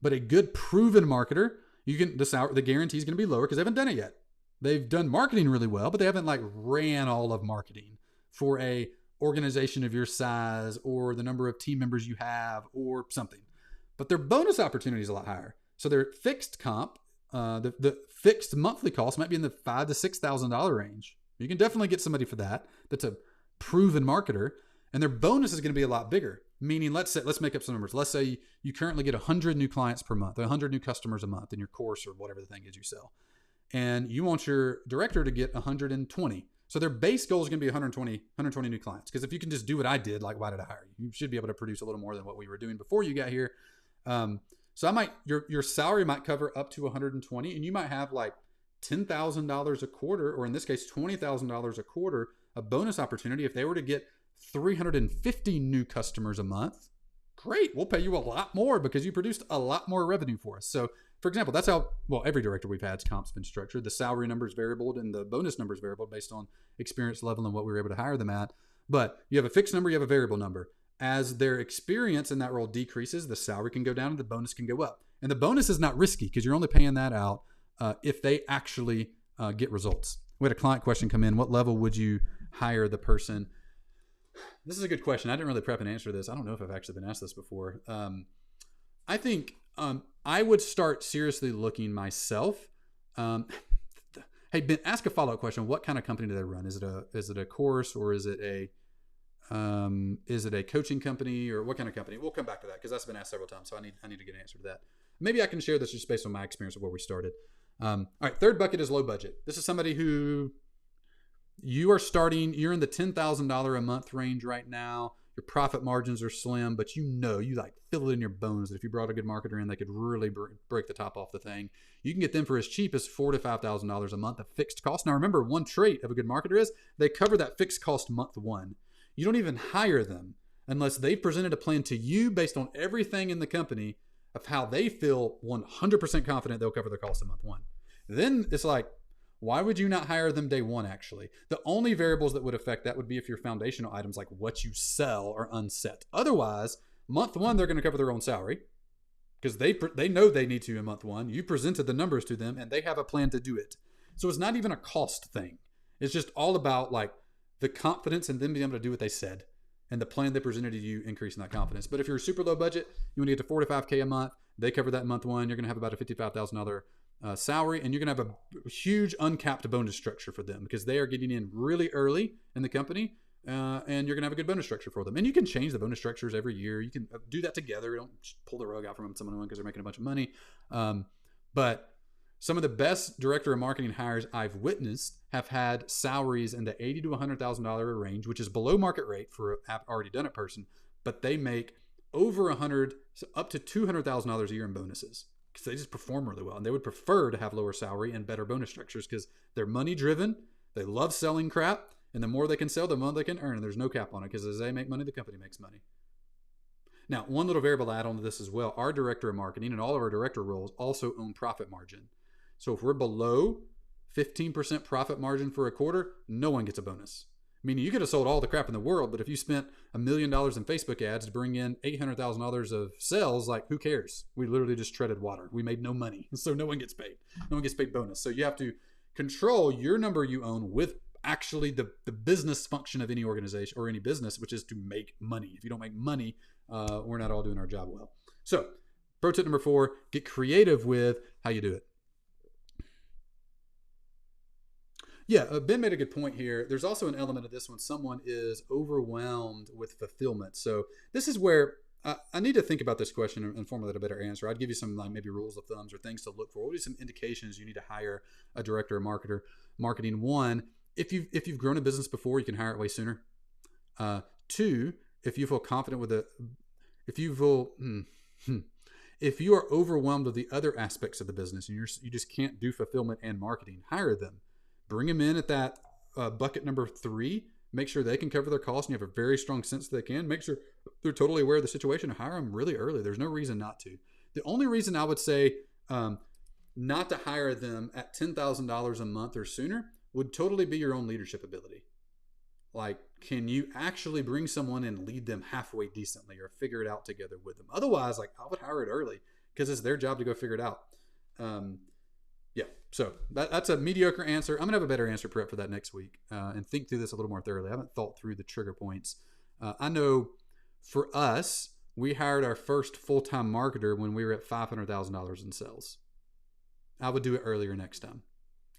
But a good proven marketer, the guarantee is going to be lower because they haven't done it yet. They've done marketing really well, but they haven't like ran all of marketing for a organization of your size or the number of team members you have or something. But their bonus opportunity is a lot higher. So their fixed comp, the fixed monthly cost might be in the $5,000 to $6,000 range. You can definitely get somebody for that. That's a proven marketer, and their bonus is going to be a lot bigger. Meaning, let's make up some numbers. Let's say you currently get 100 new clients per month, 100 new customers a month in your course or whatever the thing is you sell. And you want your director to get 120. So their base goal is going to be 120 new clients. Because if you can just do what I did, like why did I hire you? You should be able to produce a little more than what we were doing before you got here. So your salary might cover up to 120, and you might have like $10,000 a quarter, or in this case, $20,000 a quarter, a bonus opportunity. If they were to get 350 new customers a month, great, we'll pay you a lot more because you produced a lot more revenue for us. So for example, that's how, every director we've had's comp's been structured. The salary number is variable and the bonus number is variable based on experience level and what we were able to hire them at. But you have a fixed number, you have a variable number. As their experience in that role decreases, the salary can go down and the bonus can go up. And the bonus is not risky because you're only paying that out if they actually get results. We had a client question come in. What level would you hire the person? This is a good question. I didn't really prep and answer this. I don't know if I've actually been asked this before. I think I would start seriously looking myself. Hey, Ben, ask a follow-up question. What kind of company do they run? Is it a course or is it a coaching company or what kind of company? We'll come back to that because that's been asked several times. So I need to get an answer to that. Maybe I can share this just based on my experience of where we started. All right. Third bucket is low budget. This is somebody who you're in the $10,000 a month range right now. Your profit margins are slim, but you like feel it in your bones that if you brought a good marketer in, they could really break the top off the thing. You can get them for as cheap as $4,000 to $5,000 a month of fixed cost. Now, remember, one trait of a good marketer is they cover that fixed cost month one. You don't even hire them unless they've presented a plan to you based on everything in the company of how they feel 100% confident they'll cover their cost in month one. Then it's like, why would you not hire them day one, actually? The only variables that would affect that would be if your foundational items like what you sell are unset. Otherwise, month one, they're going to cover their own salary because they know they need to in month one. You presented the numbers to them and they have a plan to do it. So it's not even a cost thing. It's just all about like the confidence and them being able to do what they said and the plan they presented to you increasing that confidence. But if you're super low budget, you want to get to 4 to 5K a month. They cover that in month one. You're going to have about a $55,000 salary, and you're going to have a huge uncapped bonus structure for them because they are getting in really early in the company, and you're going to have a good bonus structure for them. And you can change the bonus structures every year. You can do that together. Don't pull the rug out from someone because they're making a bunch of money. But some of the best director of marketing hires I've witnessed have had salaries in the $80,000 to $100,000 range, which is below market rate for an already done it person, but they make over $100,000 up to $200,000 a year in bonuses. because they just perform really well. And they would prefer to have lower salary and better bonus structures because they're money driven. They love selling crap. And the more they can sell, the more they can earn. And there's no cap on it because as they make money, the company makes money. Now, one little variable add on to this as well, our director of marketing and all of our director roles also own profit margin. So if we're below 15% profit margin for a quarter, no one gets a bonus. Meaning you could have sold all the crap in the world, but if you spent $1 million in Facebook ads to bring in $800,000 of sales, like who cares? We literally just treaded water. We made no money. So no one gets paid. No one gets paid bonus. So you have to control your number you own with actually the business function of any organization or any business, which is to make money. If you don't make money, we're not all doing our job well. So pro tip number 4, get creative with how you do it. Yeah, Ben made a good point here. There's also an element of this when someone is overwhelmed with fulfillment. So this is where I need to think about this question and formulate a better answer. I'd give you some maybe rules of thumbs or things to look for. What are some indications you need to hire a director or marketer? Marketing, 1, if you've grown a business before, you can hire it way sooner. 2, if you feel confident with if you are overwhelmed with the other aspects of the business and you just can't do fulfillment and marketing, hire them. Bring them in at that bucket number 3. Make sure they can cover their costs and you have a very strong sense that they can. Make sure they're totally aware of the situation and hire them really early. There's no reason not to. The only reason I would say not to hire them at $10,000 a month or sooner would totally be your own leadership ability. Like, can you actually bring someone and lead them halfway decently or figure it out together with them? Otherwise, like, I would hire it early because it's their job to go figure it out. Yeah, so that's a mediocre answer. I'm going to have a better answer prep for that next week and think through this a little more thoroughly. I haven't thought through the trigger points. I know for us, we hired our first full-time marketer when we were at $500,000 in sales. I would do it earlier next time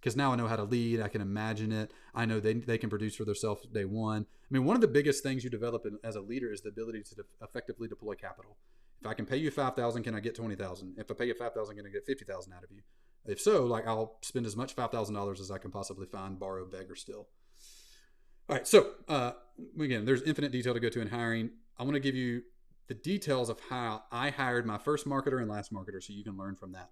because now I know how to lead. I can imagine it. I know they can produce for themselves day one. I mean, one of the biggest things you develop as a leader is the ability to effectively deploy capital. If I can pay you $5,000, can I get $20,000? If I pay you $5,000, can I get $50,000 out of you? If so, like, I'll spend as much $5,000 as I can possibly find, borrow, beg, or steal. All right. So again, there's infinite detail to go to in hiring. I want to give you the details of how I hired my first marketer and last marketer so you can learn from that.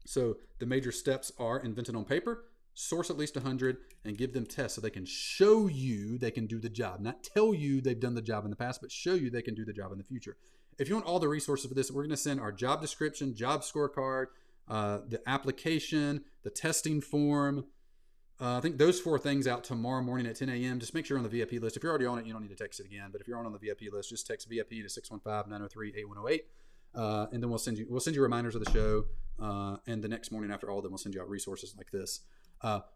So the major steps are invent it on paper, source at least 100, and give them tests so they can show you they can do the job. Not tell you they've done the job in the past, but show you they can do the job in the future. If you want all the resources for this, we're going to send our job description, job scorecard, the application, the testing form. I think those 4 things out tomorrow morning at 10 a.m. Just make sure you're on the VIP list. If you're already on it, you don't need to text it again. But if you're on the VIP list, just text VIP to 615-903-8108. And then we'll send you reminders of the show. And the next morning after all of them, we'll send you out resources like this.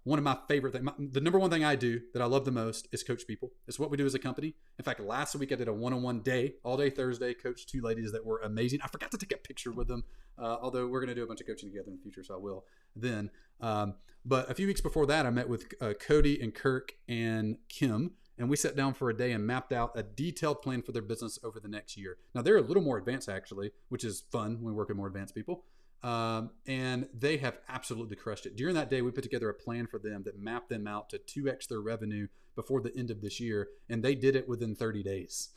One of my favorite things, the number one thing I do that I love the most is coach people. It's what we do as a company. In fact, last week I did a one-on-one day, all day Thursday, coached 2 ladies that were amazing. I forgot to take a picture with them, although we're going to do a bunch of coaching together in the future, so I will then. But a few weeks before that, I met with Cody and Kirk and Kim, and we sat down for a day and mapped out a detailed plan for their business over the next year. Now, they're a little more advanced, actually, which is fun when we work with more advanced people. And they have absolutely crushed it. During that day, we put together a plan for them that mapped them out to 2x their revenue before the end of this year. And they did it within 30 days.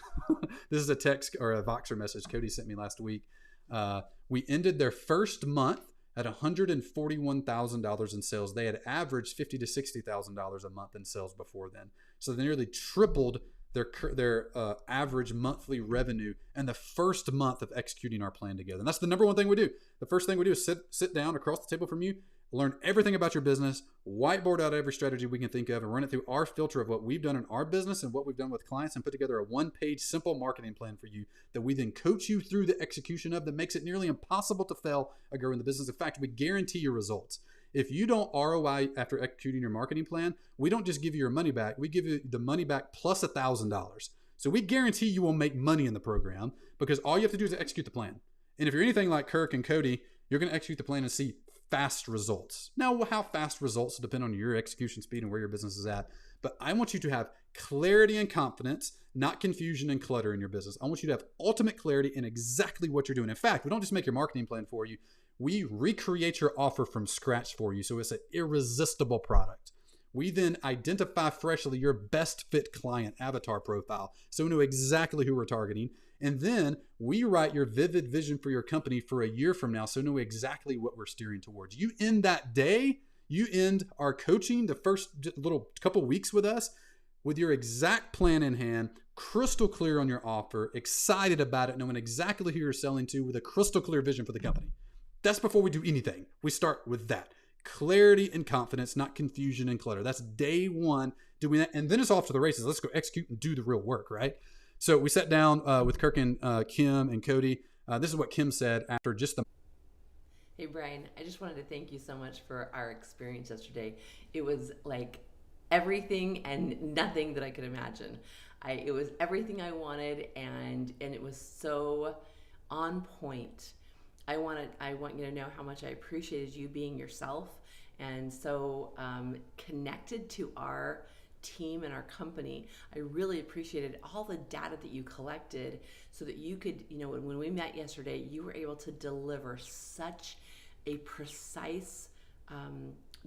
This is a text or a Voxer message Cody sent me last week. We ended their first month at $141,000 in sales. They had averaged $50,000 to $60,000 a month in sales before then. So they nearly tripled their average monthly revenue in the first month of executing our plan together. And that's the number one thing we do. The first thing we do is sit down across the table from you, learn everything about your business, whiteboard out every strategy we can think of, and run it through our filter of what we've done in our business and what we've done with clients, and put together a 1-page simple marketing plan for you that we then coach you through the execution of, that makes it nearly impossible to fail or grow in the business. In fact, we guarantee your results. If you don't ROI after executing your marketing plan, we don't just give you your money back. We give you the money back plus $1,000. So we guarantee you will make money in the program because all you have to do is execute the plan. And if you're anything like Kirk and Cody, you're going to execute the plan and see fast results. Now, how fast results depend on your execution speed and where your business is at. But I want you to have clarity and confidence, not confusion and clutter in your business. I want you to have ultimate clarity in exactly what you're doing. In fact, we don't just make your marketing plan for you. We recreate your offer from scratch for you. So it's an irresistible product. We then identify freshly your best fit client avatar profile, so we know exactly who we're targeting. And then we write your vivid vision for your company for a year from now, so we know exactly what we're steering towards. You end that day, you end our coaching, the first little couple weeks with us, with your exact plan in hand, crystal clear on your offer, excited about it, knowing exactly who you're selling to, with a crystal clear vision for the company. That's before we do anything. We start with that. Clarity and confidence, not confusion and clutter. That's day one doing that. And then it's off to the races. Let's go execute and do the real work, right? So we sat down with Kirk and Kim and Cody. This is what Kim said after just the... Hey, Brian, I just wanted to thank you so much for our experience yesterday. It was like everything and nothing that I could imagine. It was everything I wanted, and it was so on point. I want you to know how much I appreciated you being yourself, and so connected to our team and our company. I really appreciated all the data that you collected so that you could, when we met yesterday, you were able to deliver such a precise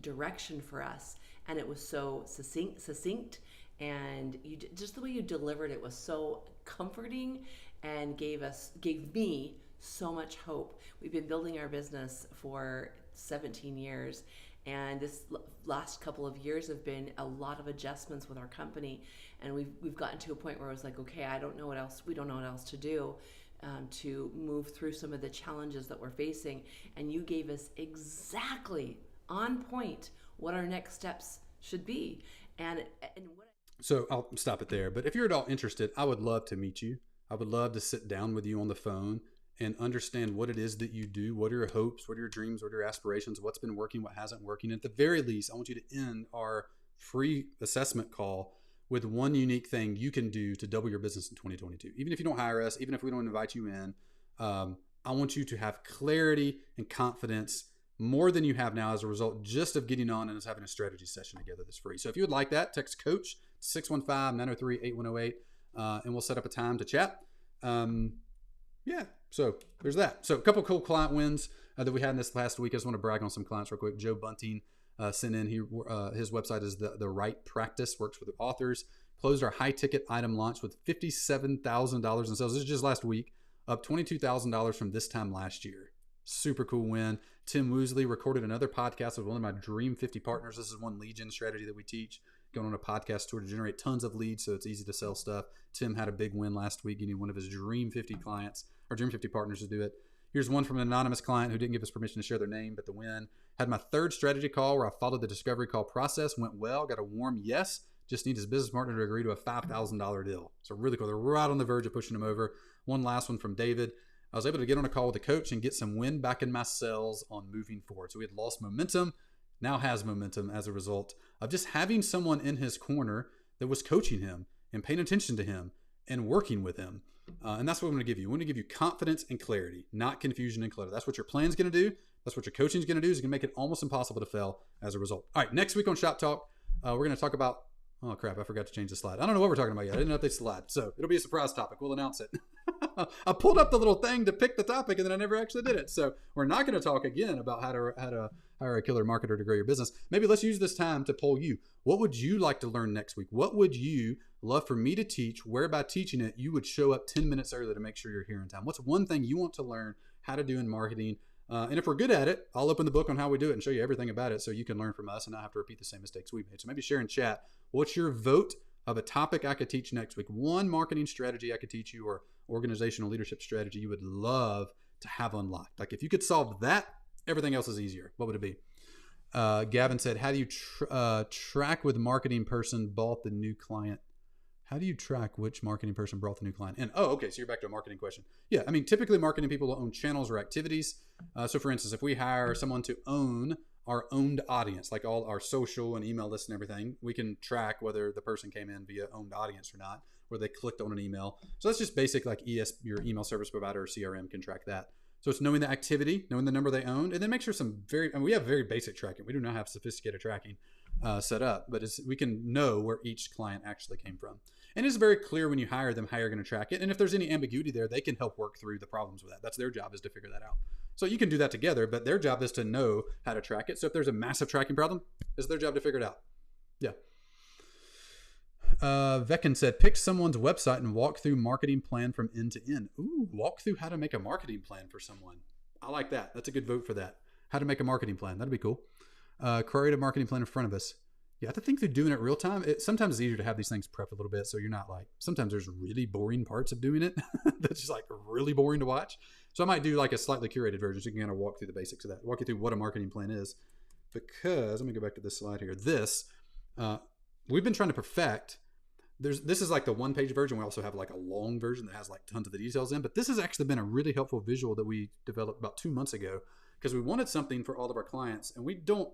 direction for us, and it was so succinct, and just the way you delivered it was so comforting and gave me so much hope. We've been building our business for 17 years, and this last couple of years have been a lot of adjustments with our company, and we've gotten to a point where I was like, okay, we don't know what else to do to move through some of the challenges that we're facing, and you gave us exactly on point what our next steps should be. So I'll stop it there, but if you're at all interested, I would love to meet you. I would love to sit down with you on the phone and understand what it is that you do, what are your hopes, what are your dreams, what are your aspirations, what's been working, what hasn't working. At the very least, I want you to end our free assessment call with one unique thing you can do to double your business in 2022. Even if you don't hire us, even if we don't invite you in, I want you to have clarity and confidence more than you have now as a result just of getting on and us having a strategy session together that's free. So if you would like that, text coach 615-903-8108 and we'll set up a time to chat. Yeah, so there's that. So a couple cool client wins that we had in this last week. I just want to brag on some clients real quick. Joe Bunting sent in his website is the Right Practice, works with the authors. Closed our high ticket item launch with $57,000 in sales. This is just last week, up $22,000 from this time last year. Super cool win. Tim Woosley recorded another podcast with one of my Dream 50 partners. This is one lead gen strategy that we teach. Going on a podcast tour to generate tons of leads so it's easy to sell stuff. Tim had a big win last week, getting one of his Dream 50 clients or Dream 50 partners to do it. Here's one from an anonymous client who didn't give us permission to share their name, but the win. Had my third strategy call where I followed the discovery call process, went well, got a warm yes, just need his business partner to agree to a $5,000 deal. So really cool. They're right on the verge of pushing him over. One last one from David. I was able to get on a call with a coach and get some wind back in my sales on moving forward. So we had lost momentum, now has momentum as a result of just having someone in his corner that was coaching him and paying attention to him and working with him. And that's what I'm going to give you. I'm going to give you confidence and clarity, not confusion and clutter. That's what your plan's going to do. That's what your coaching is going to do. Is going to make it almost impossible to fail as a result. All right, next week on Shop Talk, we're going to talk about, oh crap, I forgot to change the slide. I don't know what we're talking about yet. I didn't update the slide. So it'll be a surprise topic. We'll announce it. I pulled up the little thing to pick the topic and then I never actually did it. So we're not going to talk again about how to hire a killer marketer to grow your business. Maybe let's use this time to poll you. What would you like to learn next week? What would you love for me to teach, where by teaching it you would show up 10 minutes early to make sure you're here in time? What's one thing you want to learn how to do in marketing? And if we're good at it, I'll open the book on how we do it and show you everything about it so you can learn from us and not have to repeat the same mistakes we made. So maybe share in chat, what's your vote of a topic I could teach next week? One marketing strategy I could teach you or organizational leadership strategy you would love to have unlocked. Like if you could solve that, everything else is easier. What would it be? Gavin said, how do you track with marketing person bought the new client? How do you track which marketing person brought the new client in? Oh, okay. So you're back to a marketing question. Yeah. I mean, typically marketing people will own channels or activities. So for instance, if we hire someone to own our owned audience, like all our social and email lists and everything, we can track whether the person came in via owned audience or not, where they clicked on an email. So that's just basic, like your email service provider or CRM can track that. So it's knowing the activity, knowing the number they owned, and then make sure we have very basic tracking. We do not have sophisticated tracking set up, but we can know where each client actually came from. And it's very clear when you hire them how you're going to track it. And if there's any ambiguity there, they can help work through the problems with that. That's their job, is to figure that out. So you can do that together, but their job is to know how to track it. So if there's a massive tracking problem, it's their job to figure it out. Yeah. Vekin said, pick someone's website and walk through marketing plan from end to end. Ooh, walk through how to make a marketing plan for someone. I like that. That's a good vote for that. How to make a marketing plan. That'd be cool. Create a marketing plan in front of us. You have to think through doing it real time. Sometimes it's easier to have these things prepped a little bit so you're not like, sometimes there's really boring parts of doing it that's just like really boring to watch. So I might do like a slightly curated version so you can kind of walk through the basics of that. Walk you through what a marketing plan is. Because, let me go back to this slide here. We've been trying to perfect. This is like the one-page version. We also have like a long version that has like tons of the details in. But this has actually been a really helpful visual that we developed about 2 months ago because we wanted something for all of our clients. And we don't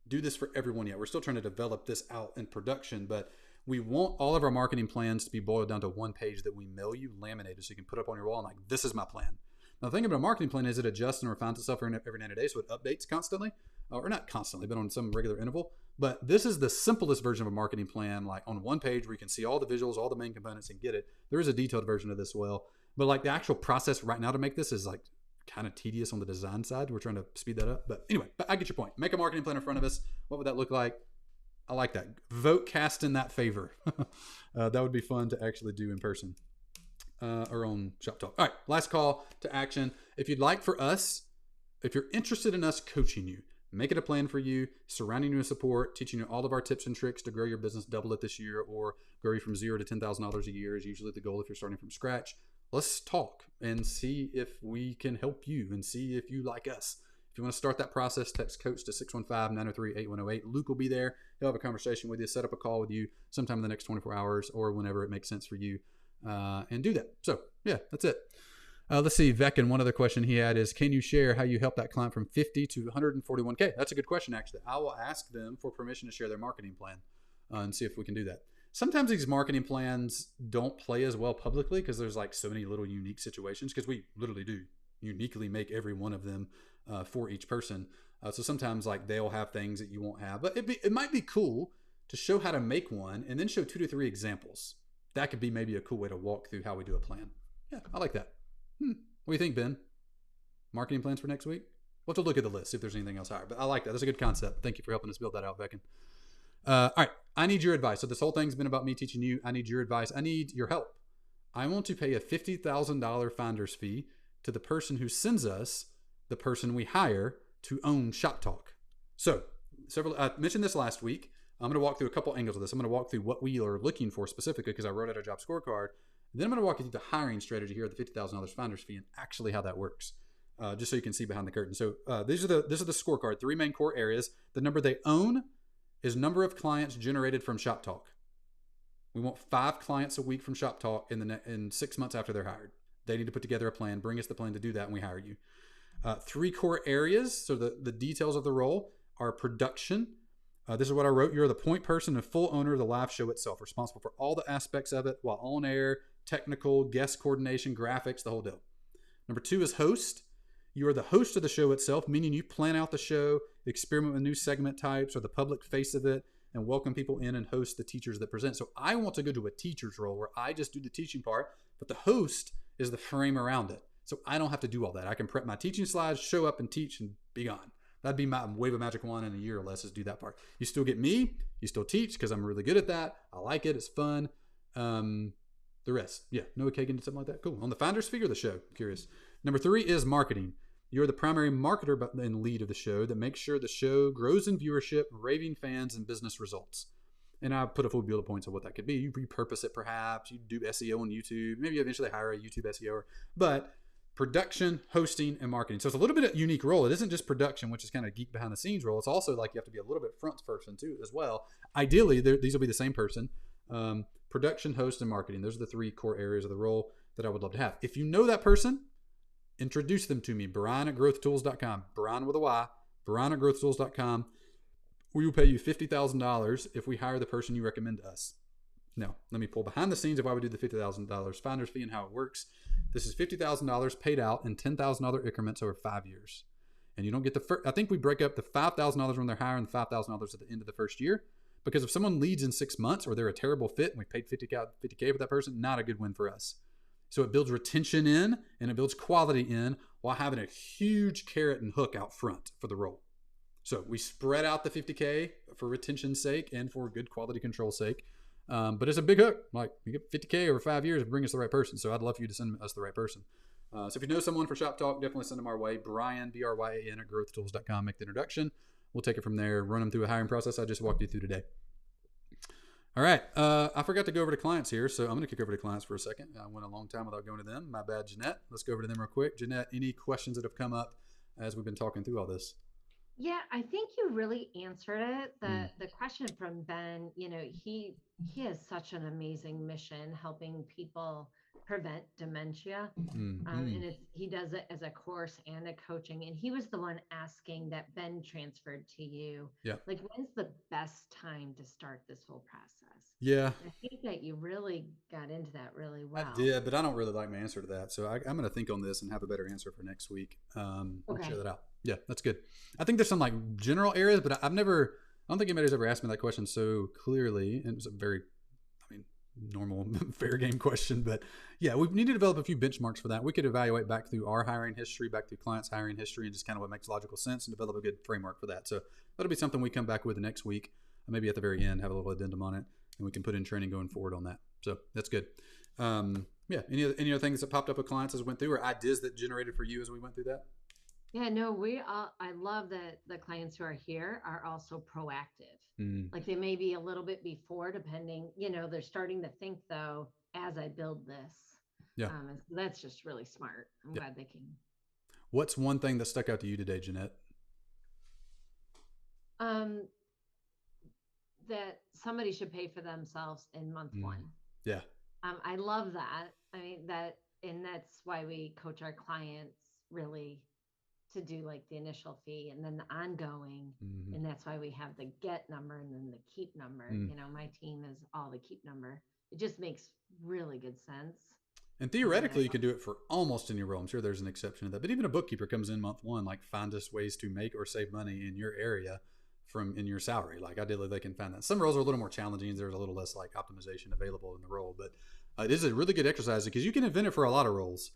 do this for everyone yet. We're still trying to develop this out in production, but we want all of our marketing plans to be boiled down to one page that we mail you, laminated, so you can put up on your wall and like, this is my plan. Now, the thing about a marketing plan is it adjusts and refines itself every 90 days, so it updates constantly, or not constantly, but on some regular interval. But this is the simplest version of a marketing plan, like on one page where you can see all the visuals, all the main components and get it. There is a detailed version of this as well, but like the actual process right now to make this is like kind of tedious on the design side. We're trying to speed that up. But anyway, I get your point. Make a marketing plan in front of us. What would that look like? I like that. Vote cast in that favor. That would be fun to actually do in person or on Shop Talk. All right, last call to action. If you'd like for us, if you're interested in us coaching you, making a plan for you, surrounding you with support, teaching you all of our tips and tricks to grow your business, double it this year, or grow you from $0 to $10,000 a year is usually the goal if you're starting from scratch. Let's talk and see if we can help you and see if you like us. If you want to start that process, text coach to 615-903-8108. Luke will be there. He'll have a conversation with you, set up a call with you sometime in the next 24 hours or whenever it makes sense for you, and do that. So yeah, that's it. Let's see, Vekin, one other question he had is, can you share how you help that client from 50 to 141K? That's a good question, actually. I will ask them for permission to share their marketing plan and see if we can do that. Sometimes these marketing plans don't play as well publicly because there's like so many little unique situations, because we literally do uniquely make every one of them for each person. So sometimes like they'll have things that you won't have, but it might be cool to show how to make one and then show 2 to 3 examples. That could be maybe a cool way to walk through how we do a plan. Yeah, I like that. What do you think, Ben? Marketing plans for next week? We'll have to look at the list, see if there's anything else higher. But I like that. That's a good concept. Thank you for helping us build that out, Becken. All right. I need your advice. So this whole thing's been about me teaching you. I need your advice. I need your help. I want to pay a $50,000 finder's fee to the person who sends us the person we hire to own Shop Talk. So I mentioned this last week. I'm going to walk through a couple angles of this. I'm going to walk through what we are looking for specifically because I wrote out a job scorecard. Then I'm going to walk you through the hiring strategy here, the $50,000 finder's fee, and actually how that works, just so you can see behind the curtain. So this is the scorecard. 3 main core areas. The number they own is number of clients generated from Shop Talk. We want 5 clients a week from Shop Talk in 6 months after they're hired. They need to put together a plan, bring us the plan to do that, and we hire you. 3 core areas. So the details of the role are production. This is what I wrote. You're the point person and full owner of the live show itself, responsible for all the aspects of it while on air, technical, guest coordination, graphics, the whole deal. Number 2 is host. You are the host of the show itself, meaning you plan out the show, experiment with new segment types or the public face of it, and welcome people in and host the teachers that present. So I want to go to a teacher's role where I just do the teaching part, but the host is the frame around it. So I don't have to do all that. I can prep my teaching slides, show up and teach and be gone. That'd be my wave a magic wand in a year or less is do that part. You still get me. You still teach because I'm really good at that. I like it. It's fun. The rest. Yeah. Noah Kagan did something like that. Cool. On the founder's fee or the show? I'm curious. Number 3 is marketing. You're the primary marketer and lead of the show that makes sure the show grows in viewership, raving fans, and business results. And I put a full bullet points of what that could be. You repurpose it perhaps. You do SEO on YouTube. Maybe eventually hire a YouTube SEO. But production, hosting, and marketing. So it's a little bit of a unique role. It isn't just production, which is kind of geek behind the scenes role. It's also like you have to be a little bit front person too as well. Ideally, these will be the same person. Production, host, and marketing. Those are the 3 core areas of the role that I would love to have. If you know that person, introduce them to me. Brian@growthtools.com. Brian with a Y. Brian@growthtools.com. We will pay you $50,000 if we hire the person you recommend to us. Now, let me pull behind the scenes of why we do the $50,000 finder's fee and how it works. This is $50,000 paid out in $10,000 increments over 5 years. And you don't get the first, I think we break up the $5,000 when they're hiring and the $5,000 at the end of the first year. Because if someone leads in 6 months or they're a terrible fit and we paid $50K for that person, not a good win for us. So it builds retention in and it builds quality in while having a huge carrot and hook out front for the role. So we spread out the $50K for retention's sake and for good quality control sake. But it's a big hook. Like, you get $50K over 5 years and bring us the right person. So I'd love for you to send us the right person. So if you know someone for Shop Talk, definitely send them our way. Brian, Bryan at growthtools.com. Make the introduction. We'll take it from there. Run them through a hiring process I just walked you through today. All right. I forgot to go over to clients here, so I'm going to kick over to clients for a second. I went a long time without going to them. My bad, Jeanette. Let's go over to them real quick. Jeanette, any questions that have come up as we've been talking through all this? Yeah, I think you really answered it. The question from Ben, he has such an amazing mission helping people prevent dementia. And he does it as a course and a coaching. And he was the one asking that Ben transferred to you. Yeah. Like, when's the best time to start this whole process? Yeah. I think that you really got into that really well. I did, but I don't really like my answer to that. So I'm going to think on this and have a better answer for next week. I'll share that out. Yeah, that's good. I think there's some like general areas, but I don't think anybody's ever asked me that question so clearly. And it was a very, normal fair game question, but yeah, we need to develop a few benchmarks for that. We could evaluate back through our hiring history, back through clients' hiring history, and just kind of what makes logical sense and develop a good framework for that. So that'll be something we come back with next week. Maybe at the very end, have a little addendum on it, and we can put in training going forward on that. So that's good. Yeah. Any other things that popped up with clients as we went through, or ideas that generated for you as we went through that? Yeah, no, I love that the clients who are here are also proactive. Like, they may be a little bit before, depending, they're starting to think though, as I build this. Yeah. And so that's just really smart. I'm glad they came. What's one thing that stuck out to you today, Jeanette? That somebody should pay for themselves in month one. Yeah. I love that. I mean, and that's why we coach our clients really to do like the initial fee and then the ongoing. And that's why we have the get number and then the keep number. My team is all the keep number. It just makes really good sense. And theoretically, you could do it for almost any role. I'm sure there's an exception to that. But even a bookkeeper comes in month one, like, find us ways to make or save money in your area in your salary. Like, ideally, they can find that. Some roles are a little more challenging. There's a little less like optimization available in the role. But it is a really good exercise because you can invent it for a lot of roles.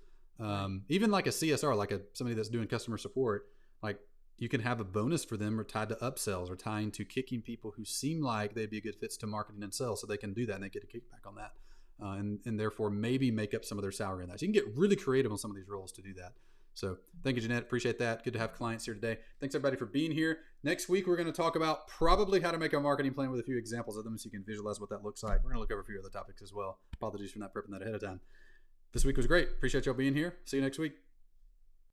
Even like a CSR, like somebody that's doing customer support, like, you can have a bonus for them or tied to upsells or tying to kicking people who seem like they'd be good fits to marketing and sales. So they can do that and they get a kickback on that. And therefore maybe make up some of their salary in that. So you can get really creative on some of these roles to do that. So thank you, Jeanette. Appreciate that. Good to have clients here today. Thanks everybody for being here. Next week, we're going to talk about probably how to make a marketing plan with a few examples of them so you can visualize what that looks like. We're going to look over a few other topics as well. Apologies for not prepping that ahead of time. This week was great. Appreciate y'all being here. See you next week.